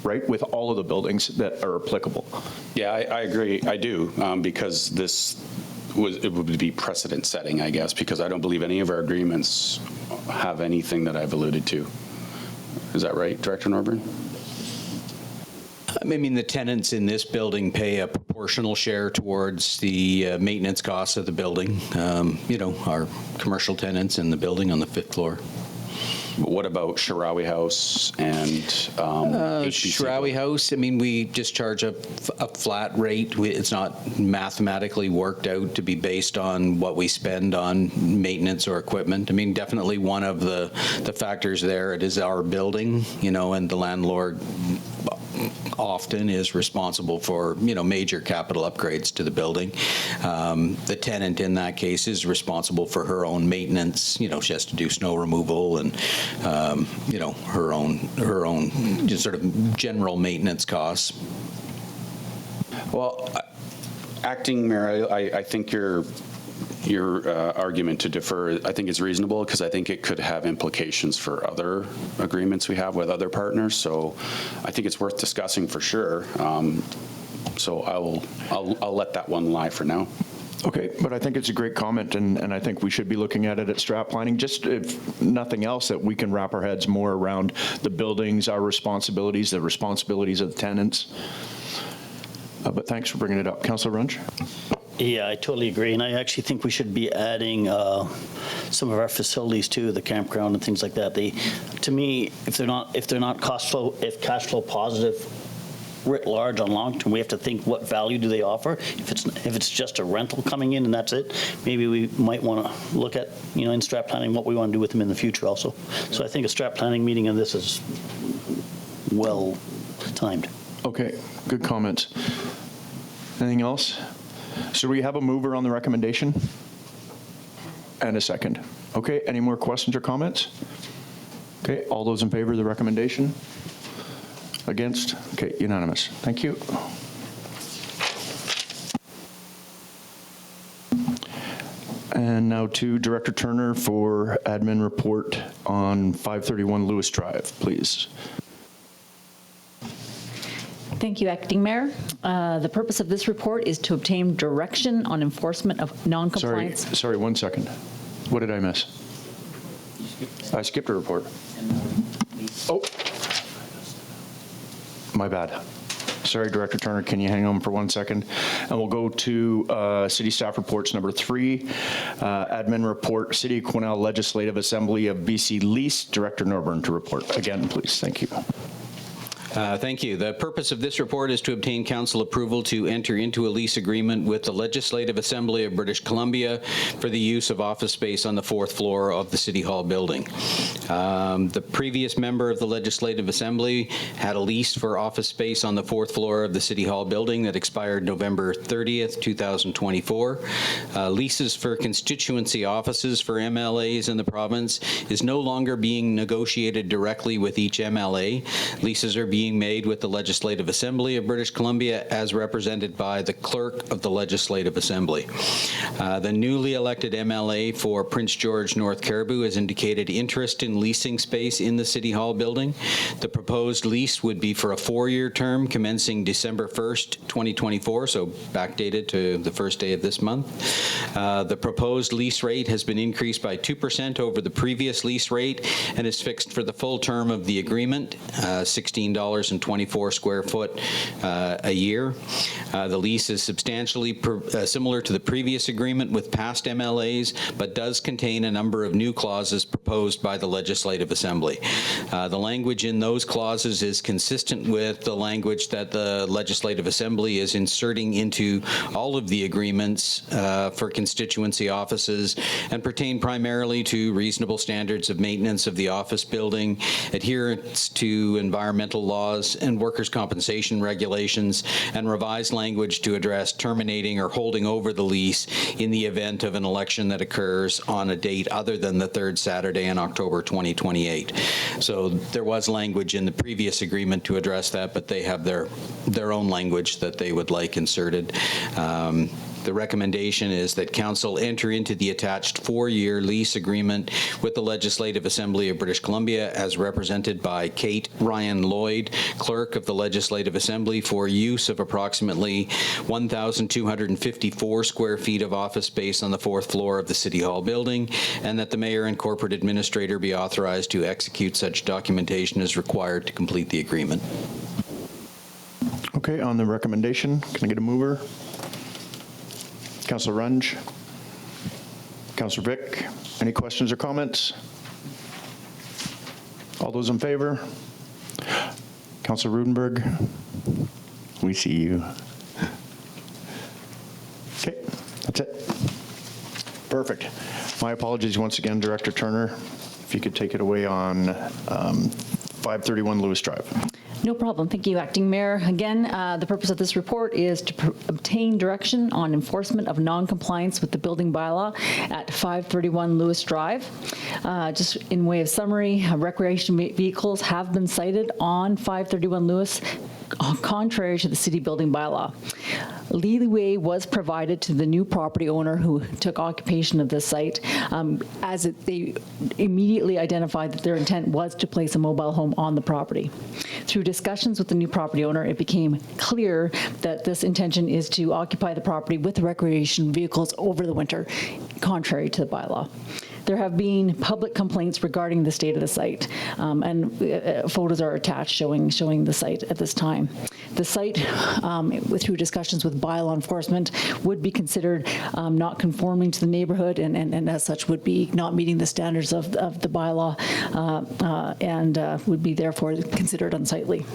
Right, with all of the buildings that are applicable. Yeah, I agree. I do, because it would be precedent setting, I guess, because I don't believe any of our agreements have anything that I've alluded to. Is that right, Director Norburn? I mean, the tenants in this building pay a proportional share towards the maintenance costs of the building. Our commercial tenants in the building on the 5th floor. What about Shirawi House and HBC? Shirawi House, I mean, we just charge a flat rate. It's not mathematically worked out to be based on what we spend on maintenance or equipment. I mean, definitely one of the factors there, it is our building, and the landlord often is responsible for, major capital upgrades to the building. The tenant in that case is responsible for her own maintenance. She has to do snow removal and, her own just sort of general maintenance costs. Well, Acting Mayor, I think your argument to defer, I think is reasonable, because I think it could have implications for other agreements we have with other partners. So I think it's worth discussing for sure. So I'll let that one lie for now. Okay, but I think it's a great comment, and I think we should be looking at it at strat planning, just if nothing else, that we can wrap our heads more around the buildings, our responsibilities, the responsibilities of the tenants. But thanks for bringing it up. Councillor Runge? Yeah, I totally agree, and I actually think we should be adding some of our facilities too, the campground and things like that. To me, if they're not cash flow positive writ large on long term, we have to think what value do they offer. If it's just a rental coming in and that's it, maybe we might want to look at in strat planning what we want to do with them in the future also. So I think a strat planning meeting of this is well timed. Okay, good comments. Anything else? So we have a mover on the recommendation and a second. Okay, any more questions or comments? Okay, all those in favor of the recommendation? Against? Okay, unanimous. Thank you. And now to Director Turner for admin report on 531 Lewis Drive, please. Thank you, Acting Mayor. The purpose of this report is to obtain direction on enforcement of non-compliance. Sorry, 1 second. What did I miss? I skipped a report. Oh, my bad. Sorry, Director Turner, can you hang on for 1 second? And we'll go to City Staff Reports number 3, Admin Report, City of Quesnel Legislative Assembly of BC Lease, Director Norburn to report. Again, please, thank you. Thank you. The purpose of this report is to obtain council approval to enter into a lease agreement with the Legislative Assembly of British Columbia for the use of office space on the 4th floor of the City Hall building. The previous member of the Legislative Assembly had a lease for office space on the 4th floor of the City Hall building that expired November 30th, 2024. Leases for constituency offices for MLAs in the province is no longer being negotiated directly with each MLA. Leases are being made with the Legislative Assembly of British Columbia as represented by the Clerk of the Legislative Assembly. The newly elected MLA for Prince George North Caribou has indicated interest in leasing space in the City Hall building. The proposed lease would be for a 4-year term commencing December 1st, 2024, so backdated to the first day of this month. The proposed lease rate has been increased by 2% over the previous lease rate and is fixed for the full term of the agreement, $16.24 square foot a year. The lease is substantially similar to the previous agreement with past MLAs, but does contain a number of new clauses proposed by the Legislative Assembly. The language in those clauses is consistent with the language that the Legislative Assembly is inserting into all of the agreements for constituency offices and pertain primarily to reasonable standards of maintenance of the office building, adherence to environmental laws and workers' compensation regulations, and revised language to address terminating or holding over the lease in the event of an election that occurs on a date other than the 3rd Saturday in October 2028. So there was language in the previous agreement to address that, but they have their own language that they would like inserted. The recommendation is that Council enter into the attached 4-year lease agreement with the Legislative Assembly of British Columbia as represented by Kate Ryan Lloyd, Clerk of the Legislative Assembly, for use of approximately 1,254 square feet of office space on the 4th floor of the City Hall building, and that the Mayor and Corporate Administrator be authorized to execute such documentation as required to complete the agreement. Okay, on the recommendation, can I get a mover? Councillor Runge. Councillor Vick. Any questions or comments? All those in favor? Councillor Rudenberg. We see you. Okay, that's it. Perfect. My apologies once again, Director Turner. If you could take it away on 531 Lewis Drive. No problem. Thank you, Acting Mayor. Again, the purpose of this report is to obtain direction on enforcement of non-compliance with the building bylaw at 531 Lewis Drive. Just in way of summary, recreation vehicles have been cited on 531 Lewis, contrary to the city building bylaw. Leeway was provided to the new property owner who took occupation of this site, as they immediately identified that their intent was to place a mobile home on the property. Through discussions with the new property owner, it became clear that this intention is to occupy the property with recreation vehicles over the winter, contrary to the bylaw. There have been public complaints regarding the state of the site, and photos are attached showing the site at this time. The site, through discussions with bylaw enforcement, would be considered not conforming to the neighborhood, and as such would be not meeting the standards of the bylaw, and would be therefore considered unsightly.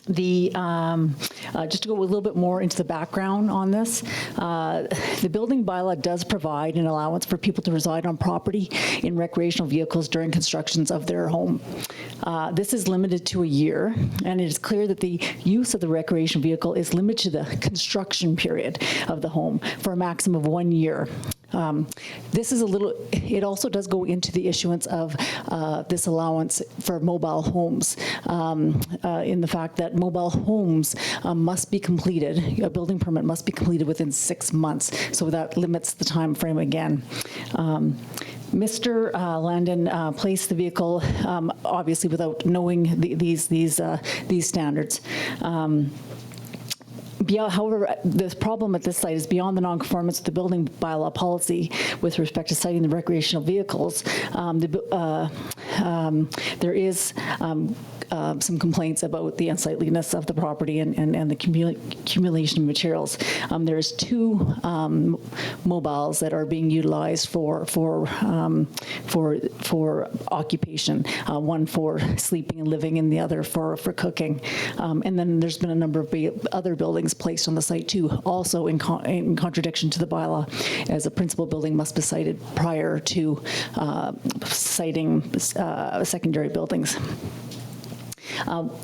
Just to go a little bit more into the background on this, the building bylaw does provide an allowance for people to reside on property in recreational vehicles during constructions of their home. This is limited to a year, and it is clear that the use of the recreational vehicle is limited to the construction period of the home for a maximum of 1 year. This is a little, it also does go into the issuance of this allowance for mobile homes, in the fact that mobile homes must be completed, a building permit must be completed within 6 months, so that limits the time frame again. Mr. Landon placed the vehicle, obviously without knowing these standards. However, the problem at this site is beyond the nonconformance with the building bylaw policy with respect to citing the recreational vehicles. There is some complaints about the unsightliness of the property and the accumulation of materials. There's 2 mobiles that are being utilized for occupation, one for sleeping and living and the other for cooking. And then there's been a number of other buildings placed on the site too, also in contradiction to the bylaw, as a principal building must be cited prior to citing secondary buildings.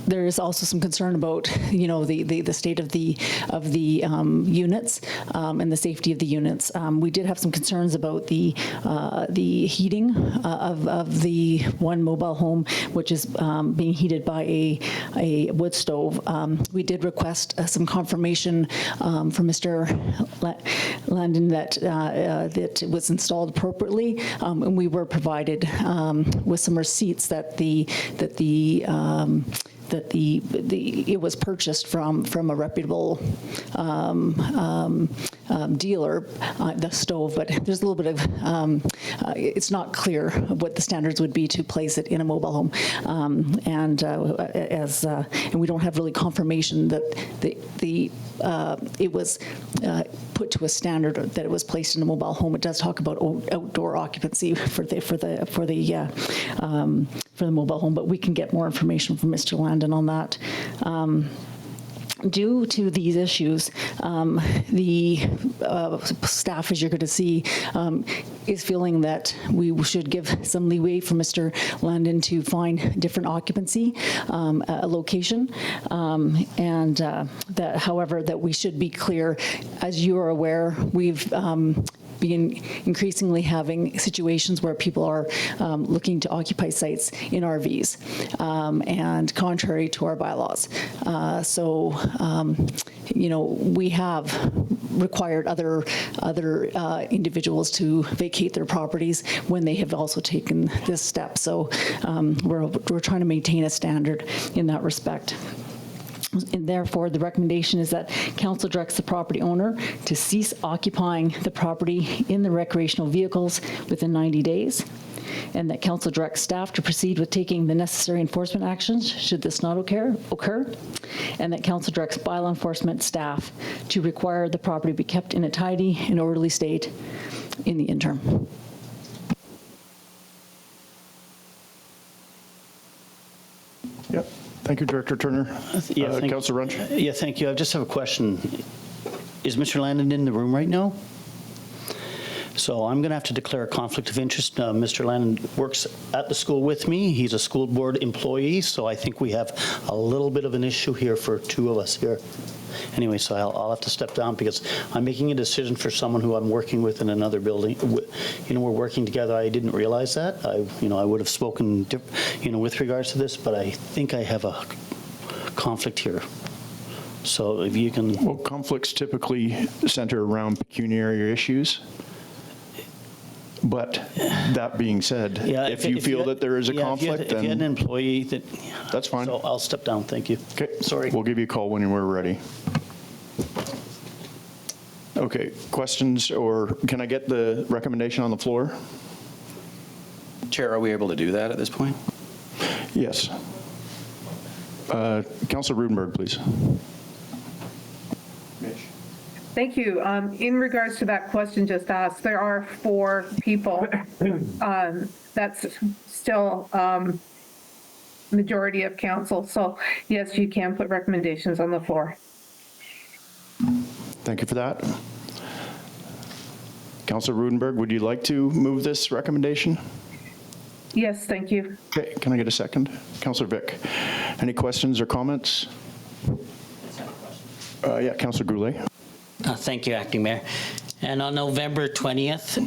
There is also some concern about, the state of the units and the safety of the units. We did have some concerns about the heating of the one mobile home, which is being heated by a wood stove. We did request some confirmation from Mr. Landon that it was installed appropriately, and we were provided with some receipts that it was purchased from a reputable dealer, the stove, but there's a little bit of, it's not clear what the standards would be to place it in a mobile home. And we don't have really confirmation that it was put to a standard that it was placed in a mobile home. It does talk about outdoor occupancy for the mobile home, but we can get more information from Mr. Landon on that. Due to these issues, the staff, as you're going to see, is feeling that we should give some leeway for Mr. Landon to find different occupancy location, and that, however, that we should be clear. As you are aware, we've been increasingly having situations where people are looking to occupy sites in RVs, and contrary to our bylaws. We have required other individuals to vacate their properties when they have also taken this step. So we're trying to maintain a standard in that respect. And therefore, the recommendation is that council directs the property owner to cease occupying the property in the recreational vehicles within 90 days, and that council directs staff to proceed with taking the necessary enforcement actions should this not occur, and that council directs bylaw enforcement staff to require the property be kept in a tidy and orderly state in the interim. Yep. Thank you, Director Turner. Councillor Runch? Yeah, thank you. I just have a question. Is Mr. Landon in the room right now? So I'm going to have to declare a conflict of interest. Mr. Landon works at the school with me. He's a school board employee, so I think we have a little bit of an issue here for 2 of us here. Anyway, so I'll have to step down because I'm making a decision for someone who I'm working with in another building. We're working together. I didn't realize that. I would have spoken, with regards to this, but I think I have a conflict here. So if you can. Well, conflicts typically center around pecuniary issues. But that being said, if you feel that there is a conflict, if you had an employee that. That's fine. So I'll step down. Thank you. Okay. Sorry. We'll give you a call when we're ready. Okay. Questions, or can I get the recommendation on the floor? Chair, are we able to do that at this point? Yes. Councillor Rudenberg, please. Thank you. In regards to that question just asked, there are 4 people. That's still majority of council. So yes, you can put recommendations on the floor. Thank you for that. Councillor Rudenberg, would you like to move this recommendation? Yes, thank you. Okay, can I get a second? Councillor Vick, any questions or comments? Yeah, Councillor Goulet. Thank you, Acting Mayor. And on November 20th,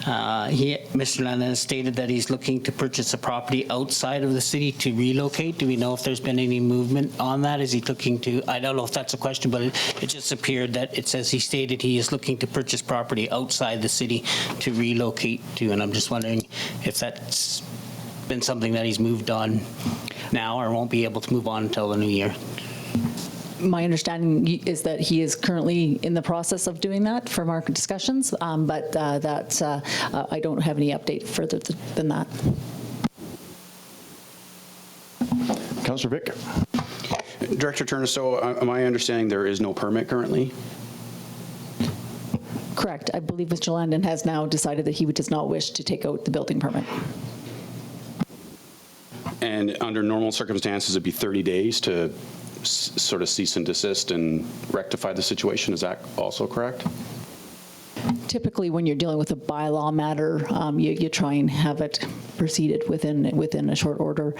Mr. Lennon has stated that he's looking to purchase a property outside of the city to relocate. Do we know if there's been any movement on that? Is he looking to, I don't know if that's a question, but it just appeared that it says he stated he is looking to purchase property outside the city to relocate to, and I'm just wondering if that's been something that he's moved on now or won't be able to move on until the new year. My understanding is that he is currently in the process of doing that from our discussions, but that's, I don't have any update further than that. Councillor Vic. Director Turner, so am I understanding there is no permit currently? Correct. I believe Mr. Landon has now decided that he does not wish to take out the building permit. And under normal circumstances, it'd be 30 days to sort of cease and desist and rectify the situation. Is that also correct? Typically, when you're dealing with a bylaw matter, you try and have it proceeded within a short order.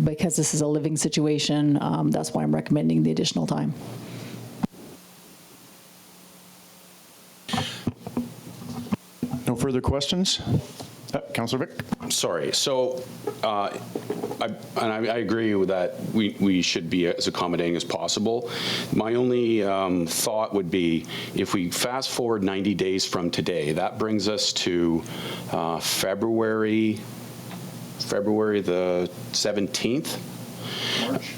Because this is a living situation, that's why I'm recommending the additional time. No further questions? Councillor Vic. Sorry. So, I agree with that. We should be as accommodating as possible. My only thought would be if we fast forward 90 days from today, that brings us to February the 17th. March.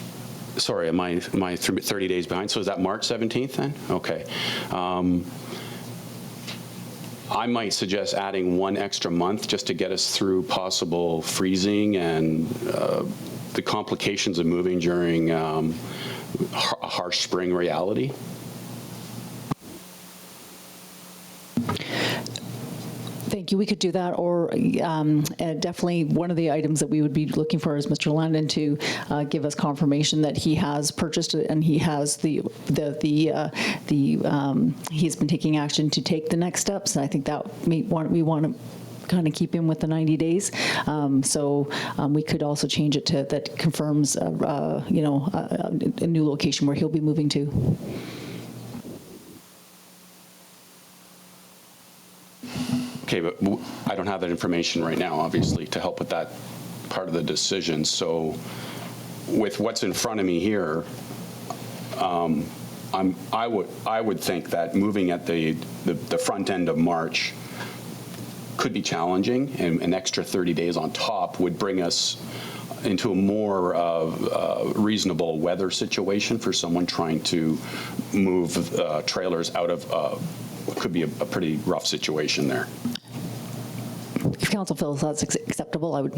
Sorry, am I 30 days behind? So is that March 17th then? Okay. I might suggest adding one extra month just to get us through possible freezing and the complications of moving during a harsh spring reality. Thank you. We could do that, or definitely one of the items that we would be looking for is Mr. Landon to give us confirmation that he has purchased it and he has he's been taking action to take the next steps. And I think that we want to kind of keep him with the 90 days. So we could also change it to that confirms, a new location where he'll be moving to. Okay, but I don't have that information right now, obviously, to help with that part of the decision. So with what's in front of me here, I would think that moving at the front end of March could be challenging, and an extra 30 days on top would bring us into a more reasonable weather situation for someone trying to move trailers out of what could be a pretty rough situation there. If council feels that's acceptable, I would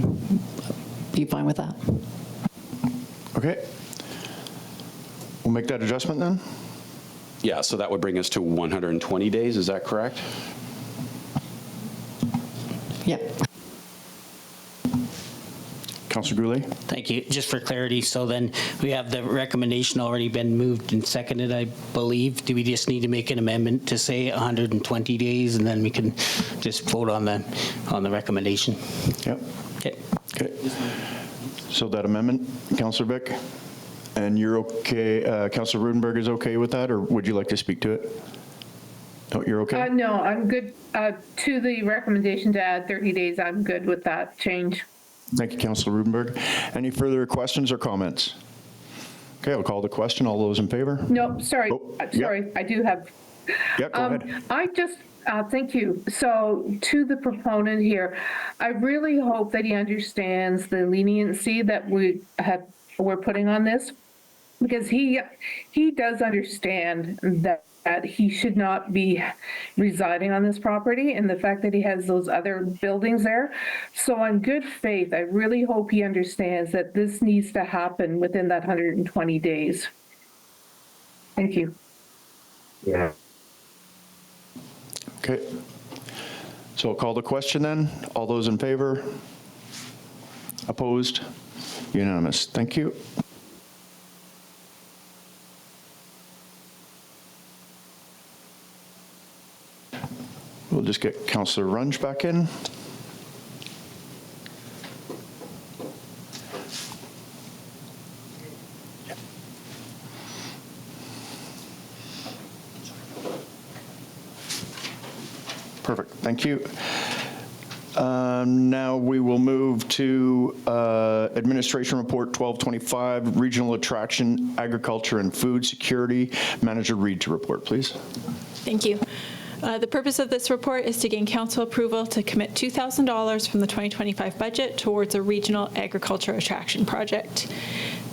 be fine with that. Okay. We'll make that adjustment then? Yeah, so that would bring us to 120 days, is that correct? Yep. Councillor Goulet? Thank you. Just for clarity, so then we have the recommendation already been moved and seconded, I believe. Do we just need to make an amendment to say 120 days, and then we can just vote on the recommendation? Yep. Okay. Okay. So that amendment, Councillor Vic, and you're okay, Councillor Rudenberg is okay with that, or would you like to speak to it? Oh, you're okay? No, I'm good. To the recommendation to add 30 days, I'm good with that change. Thank you, Councillor Rudenberg. Any further questions or comments? Okay, I'll call the question. All those in favor? No, sorry. Oh, Sorry, yep. I do have. Yeah, go ahead. I just, thank you. So to the proponent here, I really hope that he understands the leniency that we're putting on this, because he does understand that he should not be residing on this property, and the fact that he has those other buildings there. So on good faith, I really hope he understands that this needs to happen within that 120 days. Thank you. Yeah. Okay. So I'll call the question then. All those in favor? Opposed? Unanimous. Thank you. We'll just get Councillor Runge back in. Thank you. Now we will move to Administration Report 1225, Regional Attraction, Agriculture and Food Security. Manager Reid to report, please. Thank you. The purpose of this report is to gain council approval to commit $2,000 from the 2025 budget towards a regional agriculture attraction project.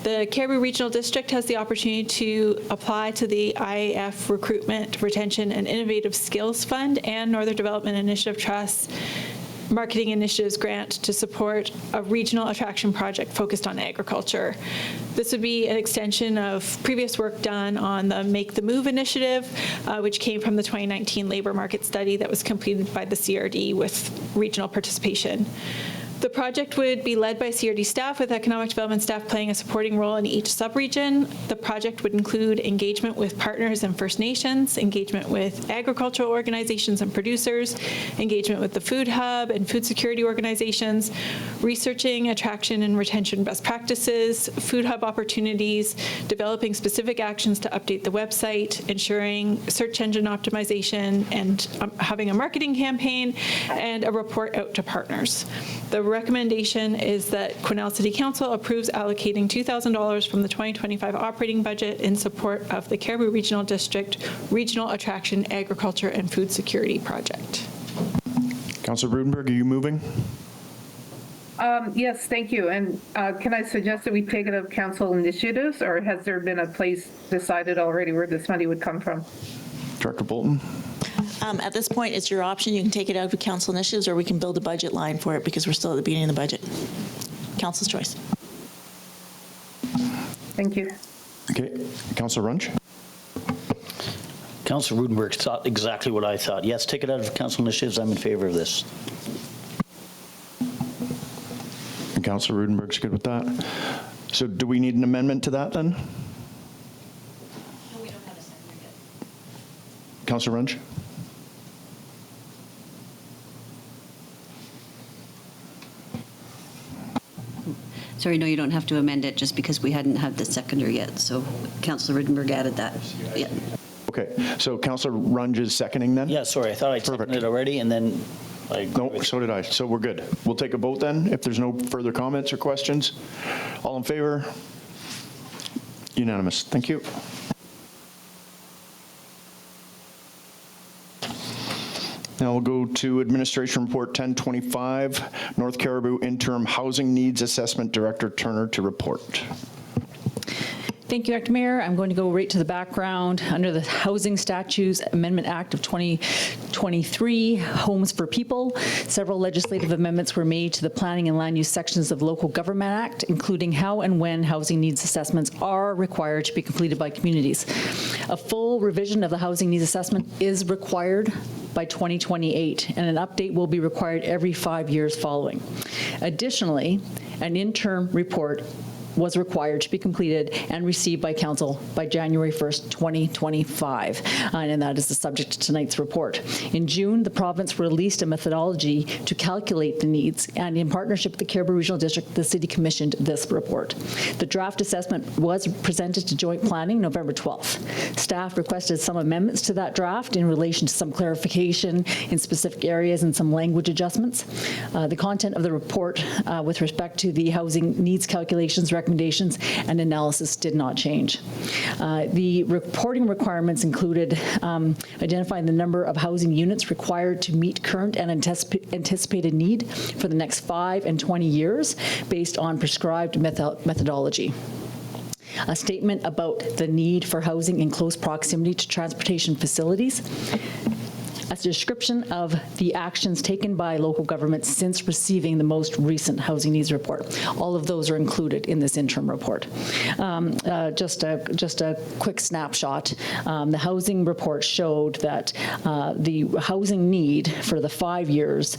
The Cariboo Regional District has the opportunity to apply to the IAF Recruitment, Retention, and Innovative Skills Fund and Northern Development Initiative Trust Marketing Initiatives Grant to support a regional attraction project focused on agriculture. This would be an extension of previous work done on the Make the Move initiative, which came from the 2019 labor market study that was completed by the CRD with regional participation. The project would be led by CRD staff, with economic development staff playing a supporting role in each subregion. The project would include engagement with partners and First Nations, engagement with agricultural organizations and producers, engagement with the Food Hub and food security organizations, researching attraction and retention best practices, Food Hub opportunities, developing specific actions to update the website, ensuring search engine optimization, and having a marketing campaign, and a report out to partners. The recommendation is that Quesnel City Council approves allocating $2,000 from the 2025 operating budget in support of the Cariboo Regional District Regional Attraction, Agriculture and Food Security Project. Councillor Rudenberg, are you moving? Yes, thank you. And can I suggest that we take it up council initiatives, or has there been a place decided already where this money would come from? Director Bolton? At this point, it's your option. You can take it out of council initiatives, or we can build a budget line for it because we're still at the beginning of the budget. Council's choice. Thank you. Okay. Councillor Runch? Councillor Rudenberg thought exactly what I thought. Yes, take it out of council initiatives. I'm in favor of this. And Councillor Rudenberg's good with that. So do we need an amendment to that then? No, we don't have a seconder yet. Councillor Runch? Sorry, no, you don't have to amend it just because we hadn't had the seconder yet. So Councillor Rittenberg added that. Yeah. Okay, so Councillor Runge is seconding then? Yeah, sorry, I thought I seconded it already, and then I agree No, with so did I. So we're good. We'll take a vote then, if there's no further comments or questions. All in favor? Unanimous. Thank you. Now we'll go to Administration Report 1025, North Cariboo Interim Housing Needs Assessment Director Turner to report. Thank you, Dr. Mayor. I'm going to go right to the background. Under the Housing Statutes Amendment Act of 2023, Homes for People, several legislative amendments were made to the Planning and Land Use sections of Local Government Act, including how and when housing needs assessments are required to be completed by communities. A full revision of the housing needs assessment is required by 2028, and an update will be required every 5 years following. Additionally, an interim report was required to be completed and received by Council by January 1st, 2025, and that is the subject to tonight's report. In June, the province released a methodology to calculate the needs, and in partnership with the Cariboo Regional District, the City commissioned this report. The draft assessment was presented to Joint Planning November 12th. Staff requested some amendments to that draft in relation to some clarification in specific areas and some language adjustments. The content of the report with respect to the housing needs calculations, recommendations, and analysis did not change. The reporting requirements included identifying the number of housing units required to meet current and anticipated need for the next 5 and 20 years based on prescribed methodology. A statement about the need for housing in close proximity to transportation facilities, a description of the actions taken by local governments since receiving the most recent housing needs report. All of those are included in this interim report. Just a quick snapshot. The housing report showed that the housing need for the 5 years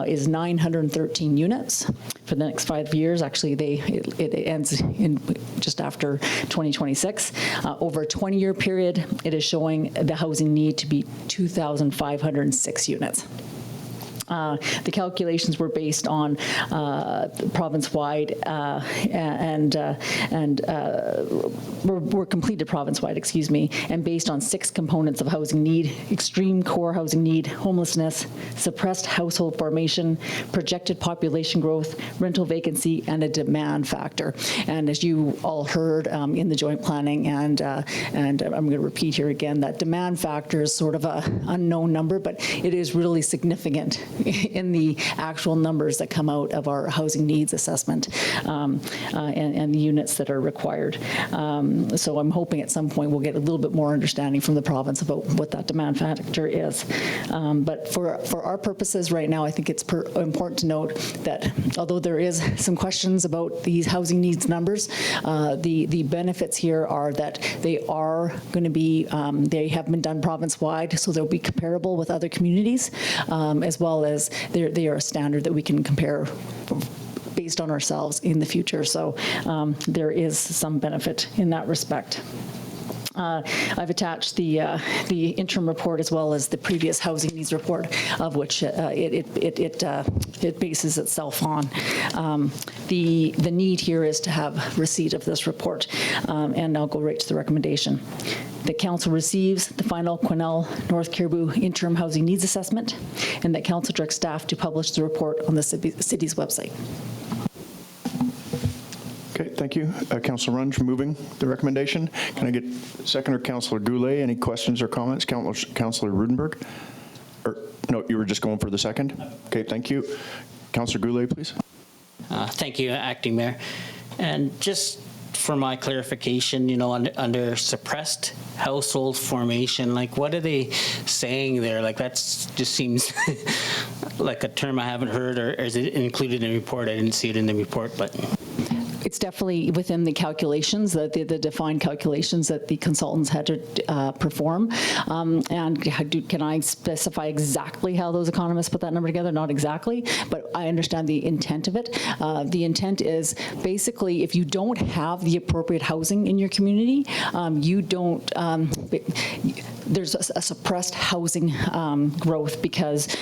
is 913 units. For the next 5 years, actually, it ends in just after 2026. Over a 20-year period, it is showing the housing need to be 2,506 units. The calculations were based on province-wide and were completed province-wide, excuse me, and based on 6 components of housing need: extreme core housing need, homelessness, suppressed household formation, projected population growth, rental vacancy, and a demand factor. And as you all heard in the joint planning, and I'm going to repeat here again, that demand factor is sort of an unknown number, but it is really significant in the actual numbers that come out of our housing needs assessment and the units that are required. So I'm hoping at some point we'll get a little bit more understanding from the province about what that demand factor is. But for our purposes right now, I think it's important to note that although there is some questions about these housing needs numbers, the benefits here are that they are going to be, they have been done province-wide, so they'll be comparable with other communities, as well as they are a standard that we can compare based on ourselves in the future. So there is some benefit in that respect. I've attached the interim report as well as the previous housing needs report, of which it bases itself on. The need here is to have receipt of this report, and I'll go right to the recommendation. The council receives the final Quesnel North Caribou interim housing needs assessment, and that council directs staff to publish the report on the city's website. Okay, thank you. Councillor Runge moving the recommendation. Can I get seconder Councillor Goulet? Any questions or comments? Councillor Rudenberg? Or no, you were just going for the second? Okay, thank you. Councillor Goulet, please. Thank you, Acting Mayor. And just for my clarification, you know, under suppressed household formation, like what are they saying there? Like that just seems like a term I haven't heard, or is it included in the report? I didn't see it in the report, but. It's definitely within the calculations, the defined calculations that the consultants had to perform. And can I specify exactly how those economists put that number together? Not exactly, but I understand the intent of it. The intent is basically if you don't have the appropriate housing in your community, you don't, there's a suppressed housing growth because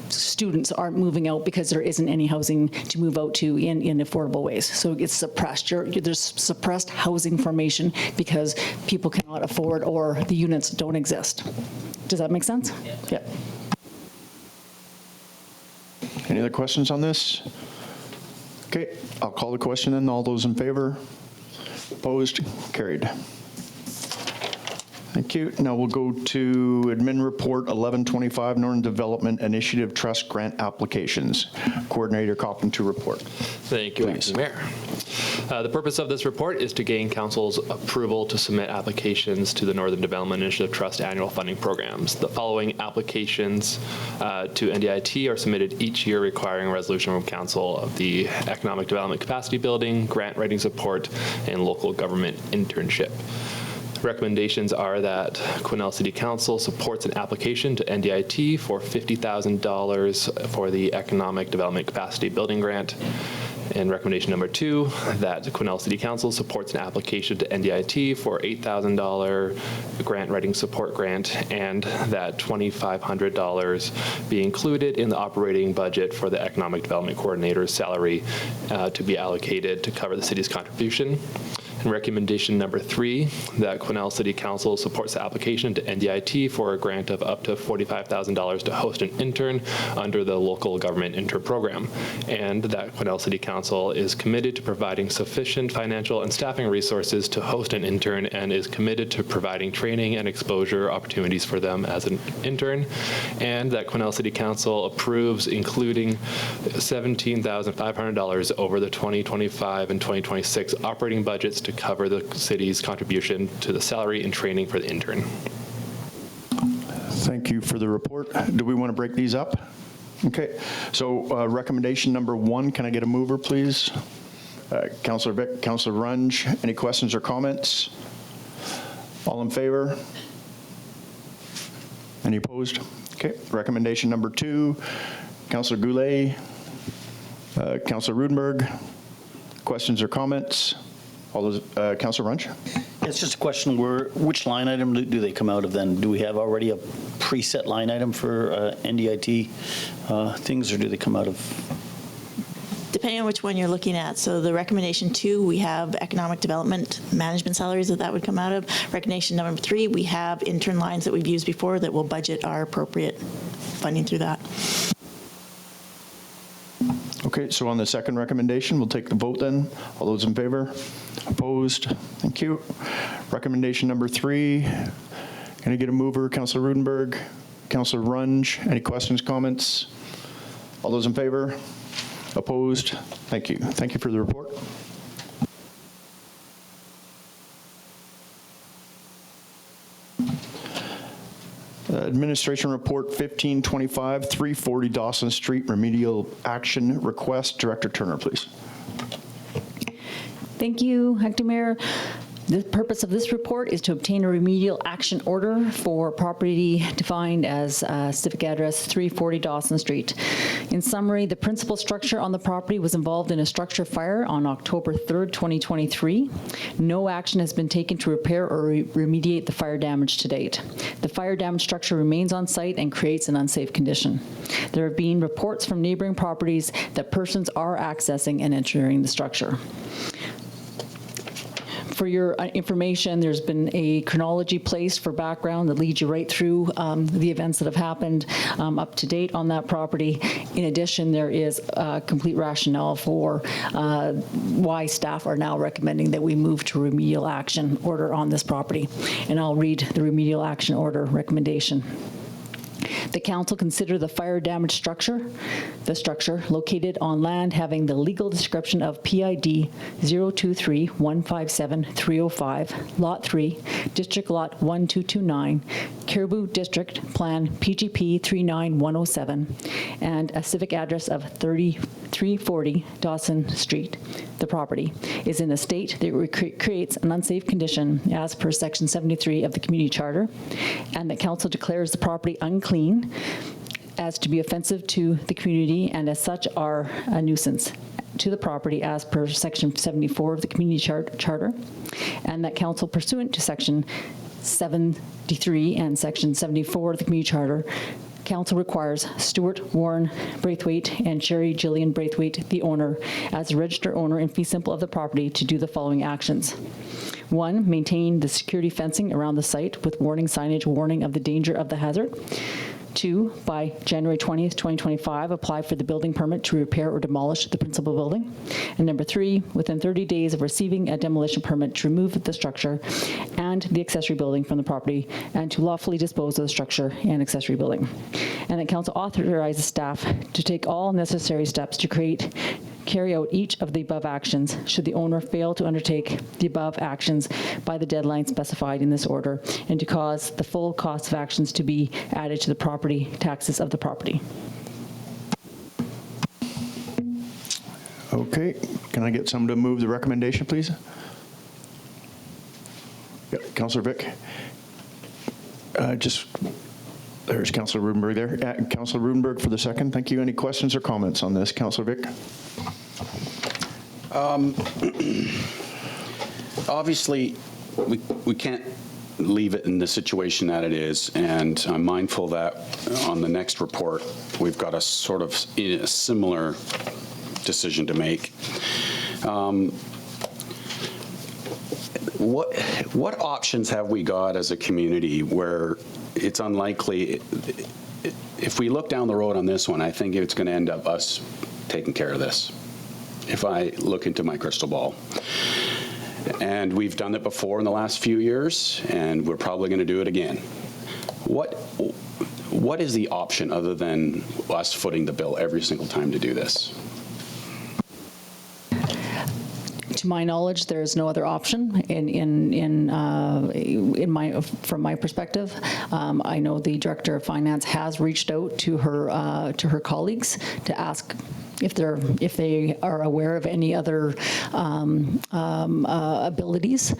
students aren't moving out because there isn't any housing to move out to in affordable ways. So it's suppressed. There's suppressed housing formation because people cannot afford or the units don't exist. Does that make sense? Yeah. Any other questions on this? Okay, I'll call the question then. All those in favor? Opposed? Carried. Thank you. Now we'll go to Admin Report 1125, Northern Development Initiative Trust Grant Applications. Coordinator Coppin to report. Thank you, Acting Mayor. The purpose of this report is to gain Council's approval to submit applications to the Northern Development Initiative Trust annual funding programs. The following applications to NDIT are submitted each year, requiring a resolution from Council of the Economic Development Capacity Building, Grant Writing Support, and Local Government Internship. Recommendations are that Quesnel City Council supports an application to NDIT for $50,000 for the Economic Development Capacity Building Grant. And recommendation number 2, that Quesnel City Council supports an application to NDIT for $8,000 grant writing support grant, and that $2,500 be included in the operating budget for the Economic Development Coordinator's salary to be allocated to cover the city's contribution. And recommendation number 3, that Quesnel City Council supports the application to NDIT for a grant of up to $45,000 to host an intern under the Local Government Intern Program, and that Quesnel City Council is committed to providing sufficient financial and staffing resources to host an intern and is committed to providing training and exposure opportunities for them as an intern, and that Quesnel City Council approves including $17,500 over the 2025 and 2026 operating budgets to cover the city's contribution to the salary and training for the intern. Thank you for the report. Do we want to break these up? Okay, so recommendation number 1, can I get a mover, please? Councillor Vic, Councillor Runge, any questions or comments? All in favor? Any opposed? Okay, recommendation number 2, Councillor Goulet, Councillor Rudenberg, questions or comments? All those, Councillor Runge? It's just a question, which line item do they come out of then? Do we have already a preset line item for NDIT things, or do they come out of? Depending on which one you're looking at. So the recommendation 2, we have economic development management salaries that would come out of. Recommendation number 3, we have intern lines that we've used before that will budget our appropriate funding through that. Okay, so on the second recommendation, we'll take the vote then. All those in favor? Opposed? Thank you. Recommendation number 3, can I get a mover? Councillor Rudenberg, Councillor Runge. Any questions, comments? All those in favor? Opposed? Thank you. Thank you for the report. Administration Report 1525, 340 Dawson Street Remedial Action Request. Director Turner, please. Thank you, Acting Mayor. The purpose of this report is to obtain a remedial action order for property defined as civic address 340 Dawson Street. In summary, the principal structure on the property was involved in a structure fire on October 3rd, 2023. No action has been taken to repair or remediate the fire damage to date. The fire damaged structure remains on site and creates an unsafe condition. There have been reports from neighboring properties that persons are accessing and entering the structure. For your information, there's been a chronology placed for background that leads you right through the events that have happened up to date on that property. In addition, there is a complete rationale for why staff are now recommending that we move to remedial action order on this property. And I'll read the remedial action order recommendation. The council consider the fire damaged structure, located on land having the legal description of PID 023157305, Lot 3, District Lot 1229, Caribou District Plan PGP 39107, and a civic address of 340 Dawson Street. The property is in a state that creates an unsafe condition as per Section 73 of the Community Charter, and that council declares the property unclean as to be offensive to the community and as such are a nuisance to the property as per Section 74 of the Community Charter, and that council pursuant to Section 73 and Section 74 of the Community Charter, council requires Stuart Warren Braithwaite and Sherry Gillian Braithwaite, the owner, as the registered owner in fee simple of the property, to do the following actions. 1, maintain the security fencing around the site with warning signage warning of the danger of the hazard. 2, by January 20th, 2025, apply for the building permit to repair or demolish the principal building. And number 3, within 30 days of receiving a demolition permit, to remove the structure and the accessory building from the property and to lawfully dispose of the structure and accessory building. And that council authorizes staff to take all necessary steps to carry out each of the above actions should the owner fail to undertake the above actions by the deadline specified in this order, and to cause the full cost of actions to be added to the property taxes of the property. Okay, can I get someone to move the recommendation, please? Yeah, Councillor Vick. There's Councillor Rudenberg there. Councillor Rudenberg for the second. Thank you. Any questions or comments on this? Councillor Vick. Obviously, we can't leave it in the situation that it is, and I'm mindful that on the next report, we've got a sort of a similar decision to make. What options have we got as a community where it's unlikely, if we look down the road on this one, I think it's going to end up us taking care of this, if I look into my crystal ball. And we've done it before in the last few years, and we're probably going to do it again. What is the option other than us footing the bill every single time to do this? To my knowledge, there is no other option from my perspective. I know the Director of Finance has reached out to her colleagues to ask if they are aware of any other abilities.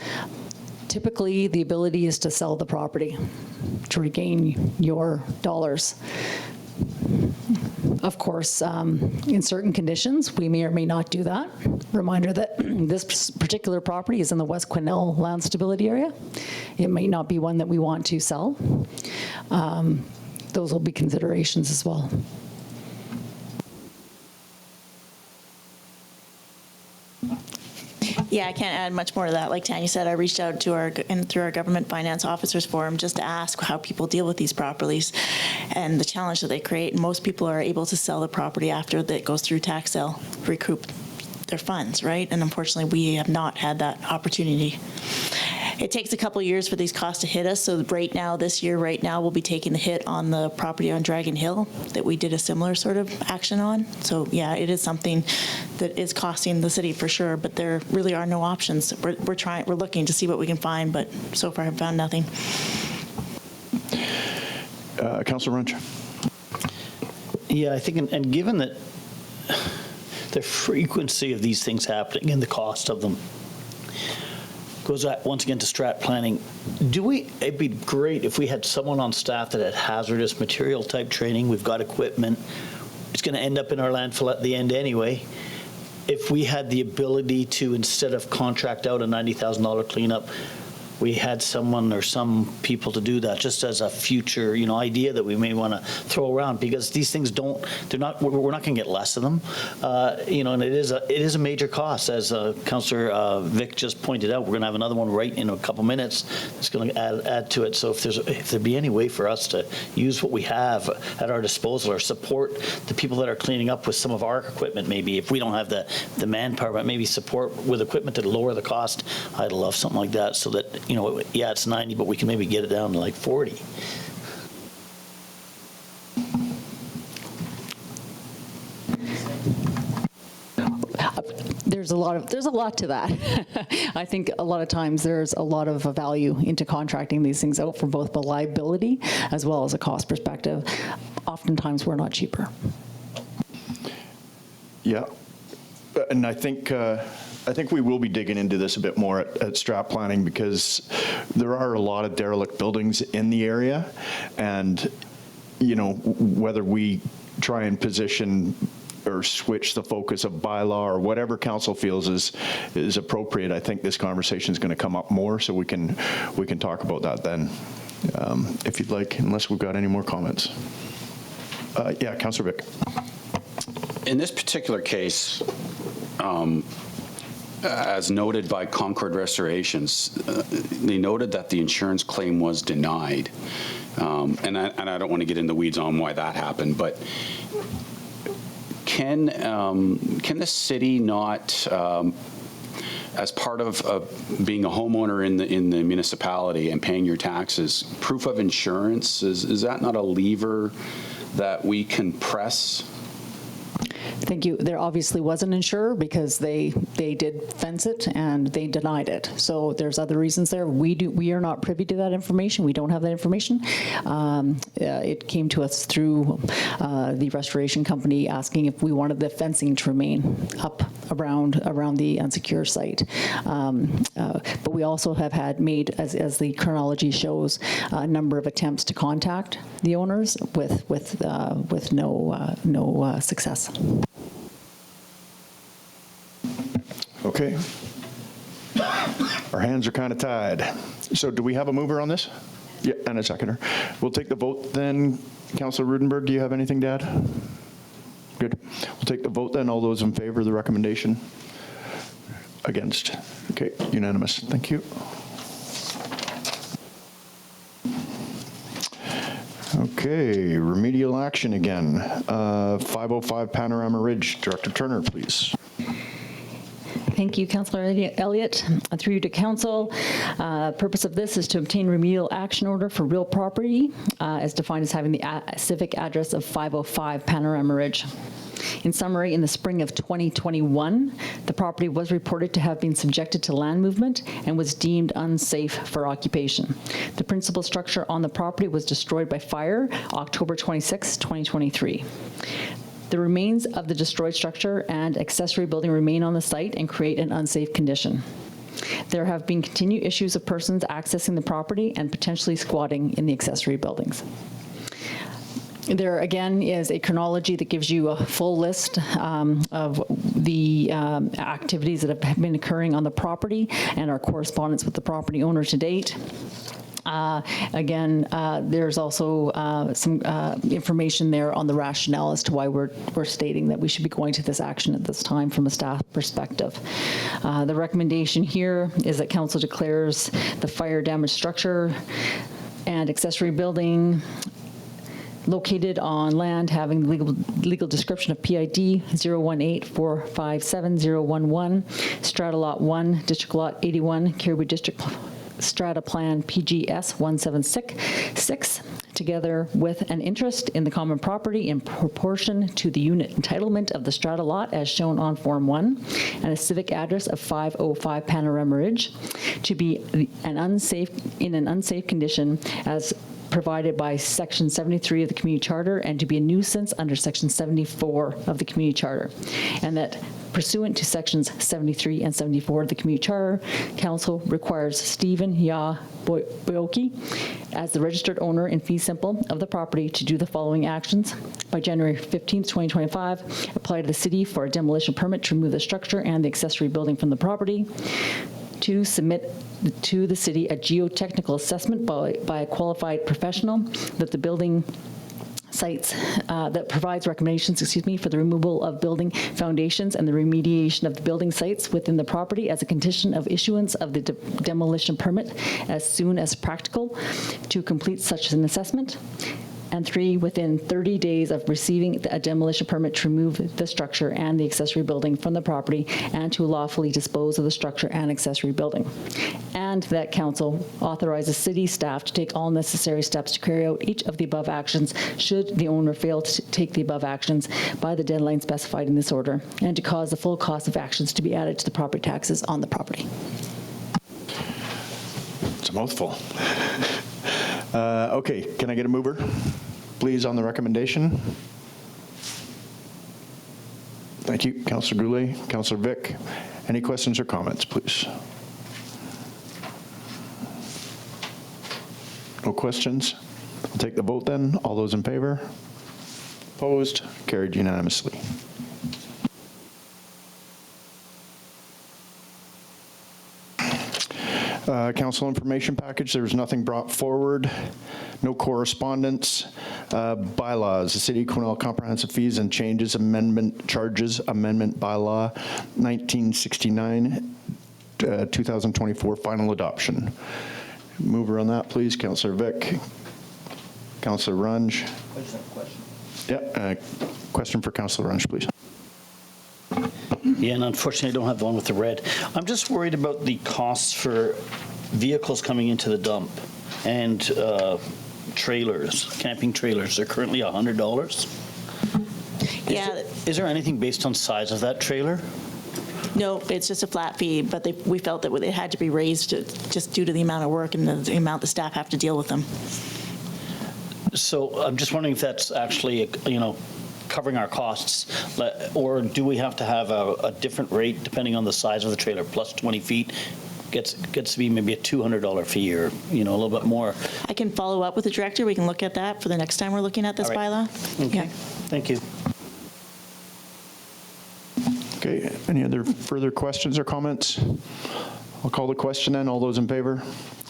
Typically, the ability is to sell the property to regain your dollars. Of course, in certain conditions, we may or may not do that. Reminder that this particular property is in the West Quesnel land stability area. It might not be one that we want to sell. Those will be considerations as well. Yeah, I can't add much more to that. Like Tanya said, I reached out to through our Government Finance Officers Forum just to ask how people deal with these properties and the challenge that they create. And most people are able to sell the property after that goes through tax sale, recoup their funds, right? And unfortunately, we have not had that opportunity. It takes a couple of years for these costs to hit us. So right now, this year, we'll be taking the hit on the property on Dragon Hill that we did a similar sort of action on. So yeah, it is something that is costing the city for sure, but there really are no options. We're looking to see what we can find, but so far have found nothing. Councillor Runch. Yeah, I think, and given that the frequency of these things happening and the cost of them goes once again to strat planning. It'd be great if we had someone on staff that had hazardous material type training. We've got equipment. It's going to end up in our landfill at the end anyway. If we had the ability to, instead of contract out a $90,000 cleanup, we had someone or some people to do that, just as a future, idea that we may want to throw around, because these things we're not going to get less of them, and it is a major cost, as Councillor Vic just pointed out. We're going to have another one right in a couple minutes that's going to add to it. So if there'd be any way for us to use what we have at our disposal or support the people that are cleaning up with some of our equipment, maybe if we don't have the manpower, but maybe support with equipment to lower the cost, I'd love something like that, so that yeah, it's 90, but we can maybe get it down to like 40. There's a lot to that. I think a lot of times there's a lot of value into contracting these things out from both the liability as well as a cost perspective. Oftentimes we're not cheaper. Yeah, and I think we will be digging into this a bit more at strat planning, because there are a lot of derelict buildings in the area, and whether we try and position or switch the focus of bylaw or whatever council feels is appropriate, I think this conversation is going to come up more, so we can talk about that then, if you'd like, unless we've got any more comments. Yeah, Councillor Vic. In this particular case, as noted by Concord Restorations, they noted that the insurance claim was denied. And I don't want to get in the weeds on why that happened, but can the city not, as part of being a homeowner in the municipality and paying your taxes, proof of insurance, is that not a lever that we can press? Thank you. There obviously was an insurer, because they did fence it and they denied it. So there's other reasons there. We are not privy to that information. We don't have that information. It came to us through the restoration company asking if we wanted the fencing to remain up around the unsecure site. But we also have had made, as the chronology shows, a number of attempts to contact the owners with no success. Okay. Our hands are kind of tied. So do we have a mover on this? Yeah, and a seconder. We'll take the vote then. Councillor Rudenberg, do you have anything to add? Good. We'll take the vote then. All those in favor of the recommendation? Against? Okay, unanimous. Thank you. Okay, remedial action again. 505 Panorama Ridge. Director Turner, please. Thank you, Councillor Elliott. Through you to Council. Purpose of this is to obtain remedial action order for real property, as defined as having the civic address of 505 Panorama Ridge. In summary, in the spring of 2021, the property was reported to have been subjected to land movement and was deemed unsafe for occupation. The principal structure on the property was destroyed by fire October 26, 2023. The remains of the destroyed structure and accessory building remain on the site and create an unsafe condition. There have been continued issues of persons accessing the property and potentially squatting in the accessory buildings. There again is a chronology that gives you a full list of the activities that have been occurring on the property and our correspondence with the property owner to date. Again, there's also some information there on the rationale as to why we're stating that we should be going to this action at this time from a staff perspective. The recommendation here is that council declares the fire damaged structure and accessory building located on land having legal description of PID 018457011, Strata Lot 1, District Lot 81, Caribou District Strata Plan PGS 176, together with an interest in the common property in proportion to the unit entitlement of the strata lot as shown on Form 1, and a civic address of 505 Panorama Ridge, to be in an unsafe condition as provided by Section 73 of the Community Charter, and to be a nuisance under Section 74 of the Community Charter, and that pursuant to Sections 73 and 74 of the Community Charter, Council requires Stephen Ya Boyoki, as the registered owner in fee simple of the property, to do the following actions. By January 15th, 2025, apply to the city for a demolition permit to remove the structure and the accessory building from the property. 2, submit to the city a geotechnical assessment by a qualified professional that the building sites that provides recommendations, for the removal of building foundations and the remediation of the building sites within the property as a condition of issuance of the demolition permit as soon as practical to complete such an assessment. And 3, within 30 days of receiving a demolition permit to remove the structure and the accessory building from the property and to lawfully dispose of the structure and accessory building. And that council authorizes city staff to take all necessary steps to carry out each of the above actions should the owner fail to take the above actions by the deadline specified in this order, and to cause the full cost of actions to be added to the property taxes on the property. It's a mouthful. Okay, can I get a mover, please, on the recommendation? Thank you, Councillor Goulet. Councillor Vic, any questions or comments, please? No questions? I'll take the vote then. All those in favor? Opposed? Carried unanimously. Council information package, there was nothing brought forward. No correspondence. Bylaws, the City of Quesnel Comprehensive Fees and Changes Amendment Charges Amendment Bylaw 1969, 2024 final adoption. Mover on that, please. Councillor Vic. Councillor Runge. I just have a question. Yeah, question for Councillor Runge, please. Yeah, and unfortunately, I don't have the one with the red. I'm just worried about the costs for vehicles coming into the dump and trailers, camping trailers. They're currently $100. Yeah. Is there anything based on size of that trailer? No, it's just a flat fee, but we felt that it had to be raised just due to the amount of work and the amount the staff have to deal with them. So I'm just wondering if that's actually, covering our costs, or do we have to have a different rate depending on the size of the trailer, plus 20 feet? Gets to be maybe a $200 fee or, a little bit more. I can follow up with the director. We can look at that for the next time we're looking at this bylaw. Okay. Yeah. Thank you. Okay, any other further questions or comments? I'll call the question then. All those in favor?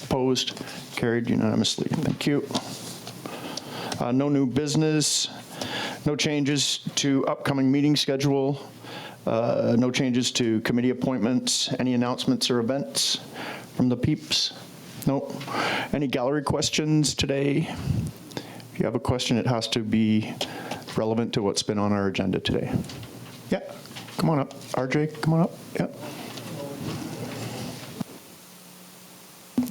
Opposed? Carried unanimously. Thank you. No new business. No changes to upcoming meeting schedule. No changes to committee appointments. Any announcements or events from the peeps? Nope. Any gallery questions today? If you have a question, it has to be relevant to what's been on our agenda today. Yeah, come on up. RJ, come on up. Yeah.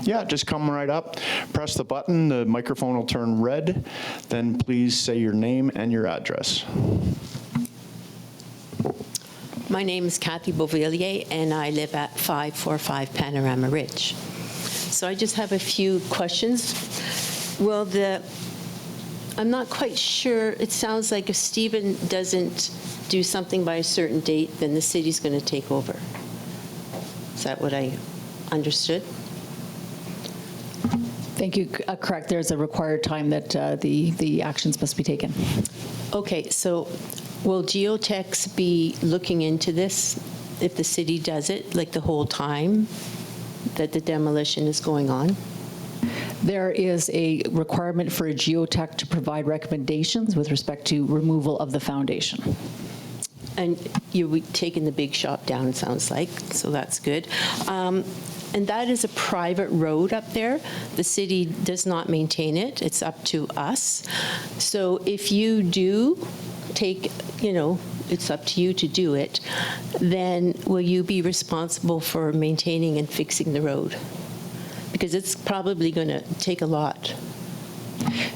Yeah, just come right up, press the button, the microphone will turn red, then please say your name and your address. My name is Kathy Beauvillier, and I live at 545 Panorama Ridge. So I just have a few questions. I'm not quite sure, it sounds like if Stephen doesn't do something by a certain date, then the city's going to take over. Is that what I understood? Thank you. Correct. There's a required time that the actions must be taken. Okay, so will geotechs be looking into this if the city does it, like the whole time that the demolition is going on? There is a requirement for a geotech to provide recommendations with respect to removal of the foundation. And you're taking the big shop down, sounds like, so that's good. And that is a private road up there. The city does not maintain it. It's up to us. So if you do take, it's up to you to do it, then will you be responsible for maintaining and fixing the road? Because it's probably going to take a lot.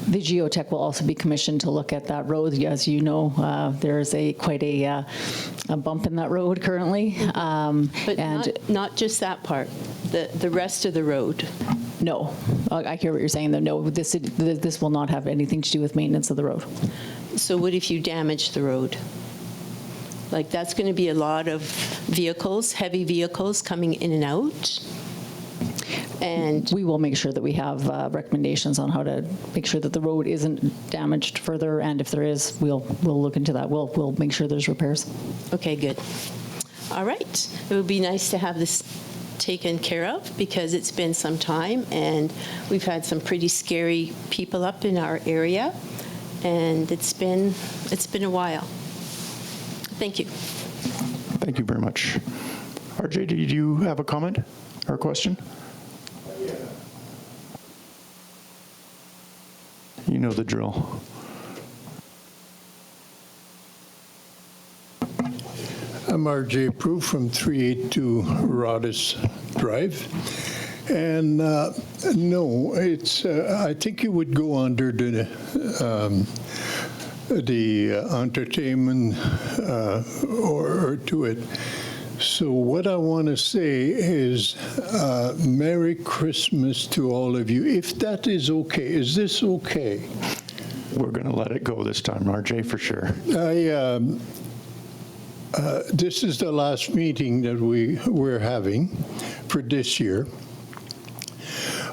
The geotech will also be commissioned to look at that road. As you know, there is quite a bump in that road currently. But not just that part, the rest of the road. No, I hear what you're saying. No, this will not have anything to do with maintenance of the road. So what if you damage the road? Like, that's going to be a lot of vehicles, heavy vehicles coming in and out. And we will make sure that we have recommendations on how to make sure that the road isn't damaged further, and if there is, we'll look into that. We'll make sure there's repairs. Okay, good. All right. It would be nice to have this taken care of because it's been some time, and we've had some pretty scary people up in our area, and it's been a while. Thank you. Thank you very much. RJ, did you have a comment or a question? You know the drill. I'm RJ Prue from 382 Rodis Drive. And no, it's, I think it would go under the entertainment or to it. So what I want to say is Merry Christmas to all of you, if that is okay. Is this okay? We're going to let it go this time, RJ, for sure. This is the last meeting that we're having for this year.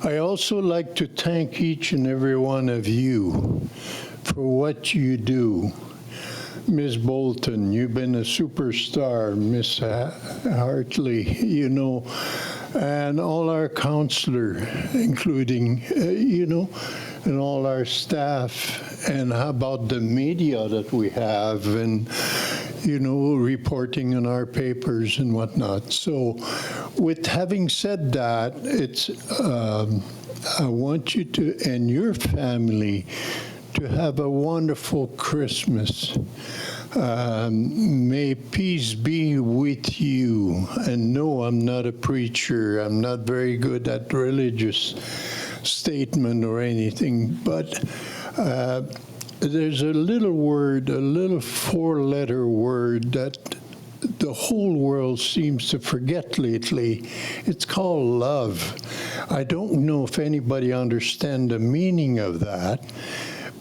I also like to thank each and every one of you for what you do. Ms. Bolton, you've been a superstar. Ms. Hartley, and all our councillor, including, and all our staff, and how about the media that we have, and, reporting in our papers and whatnot. So with having said that, I want you to, and your family, to have a wonderful Christmas. May peace be with you. And no, I'm not a preacher. I'm not very good at religious statement or anything, but there's a little word, a little four-letter word that the whole world seems to forget lately. It's called love. I don't know if anybody understands the meaning of that.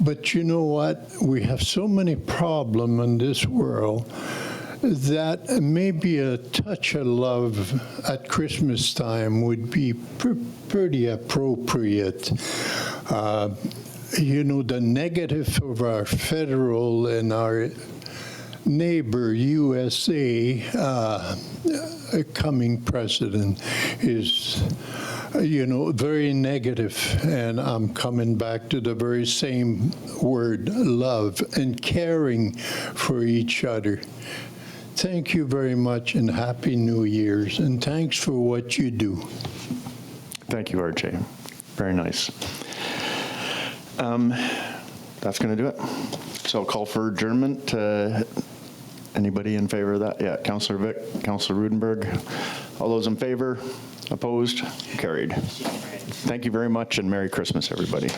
But you know what? We have so many problems in this world that maybe a touch of love at Christmas time would be pretty appropriate. The negative of our federal and our neighbor, USA, coming president is very negative, and I'm coming back to the very same word, love, and caring for each other. Thank you very much, and Happy New Year's, and thanks for what you do. Thank you, RJ. Very nice. That's going to do it. So I'll call for adjournment. Anybody in favor of that? Yeah, Councillor Vic, Councillor Rudenberg. All those in favor? Opposed? Carried. Thank you very much, and Merry Christmas, everybody.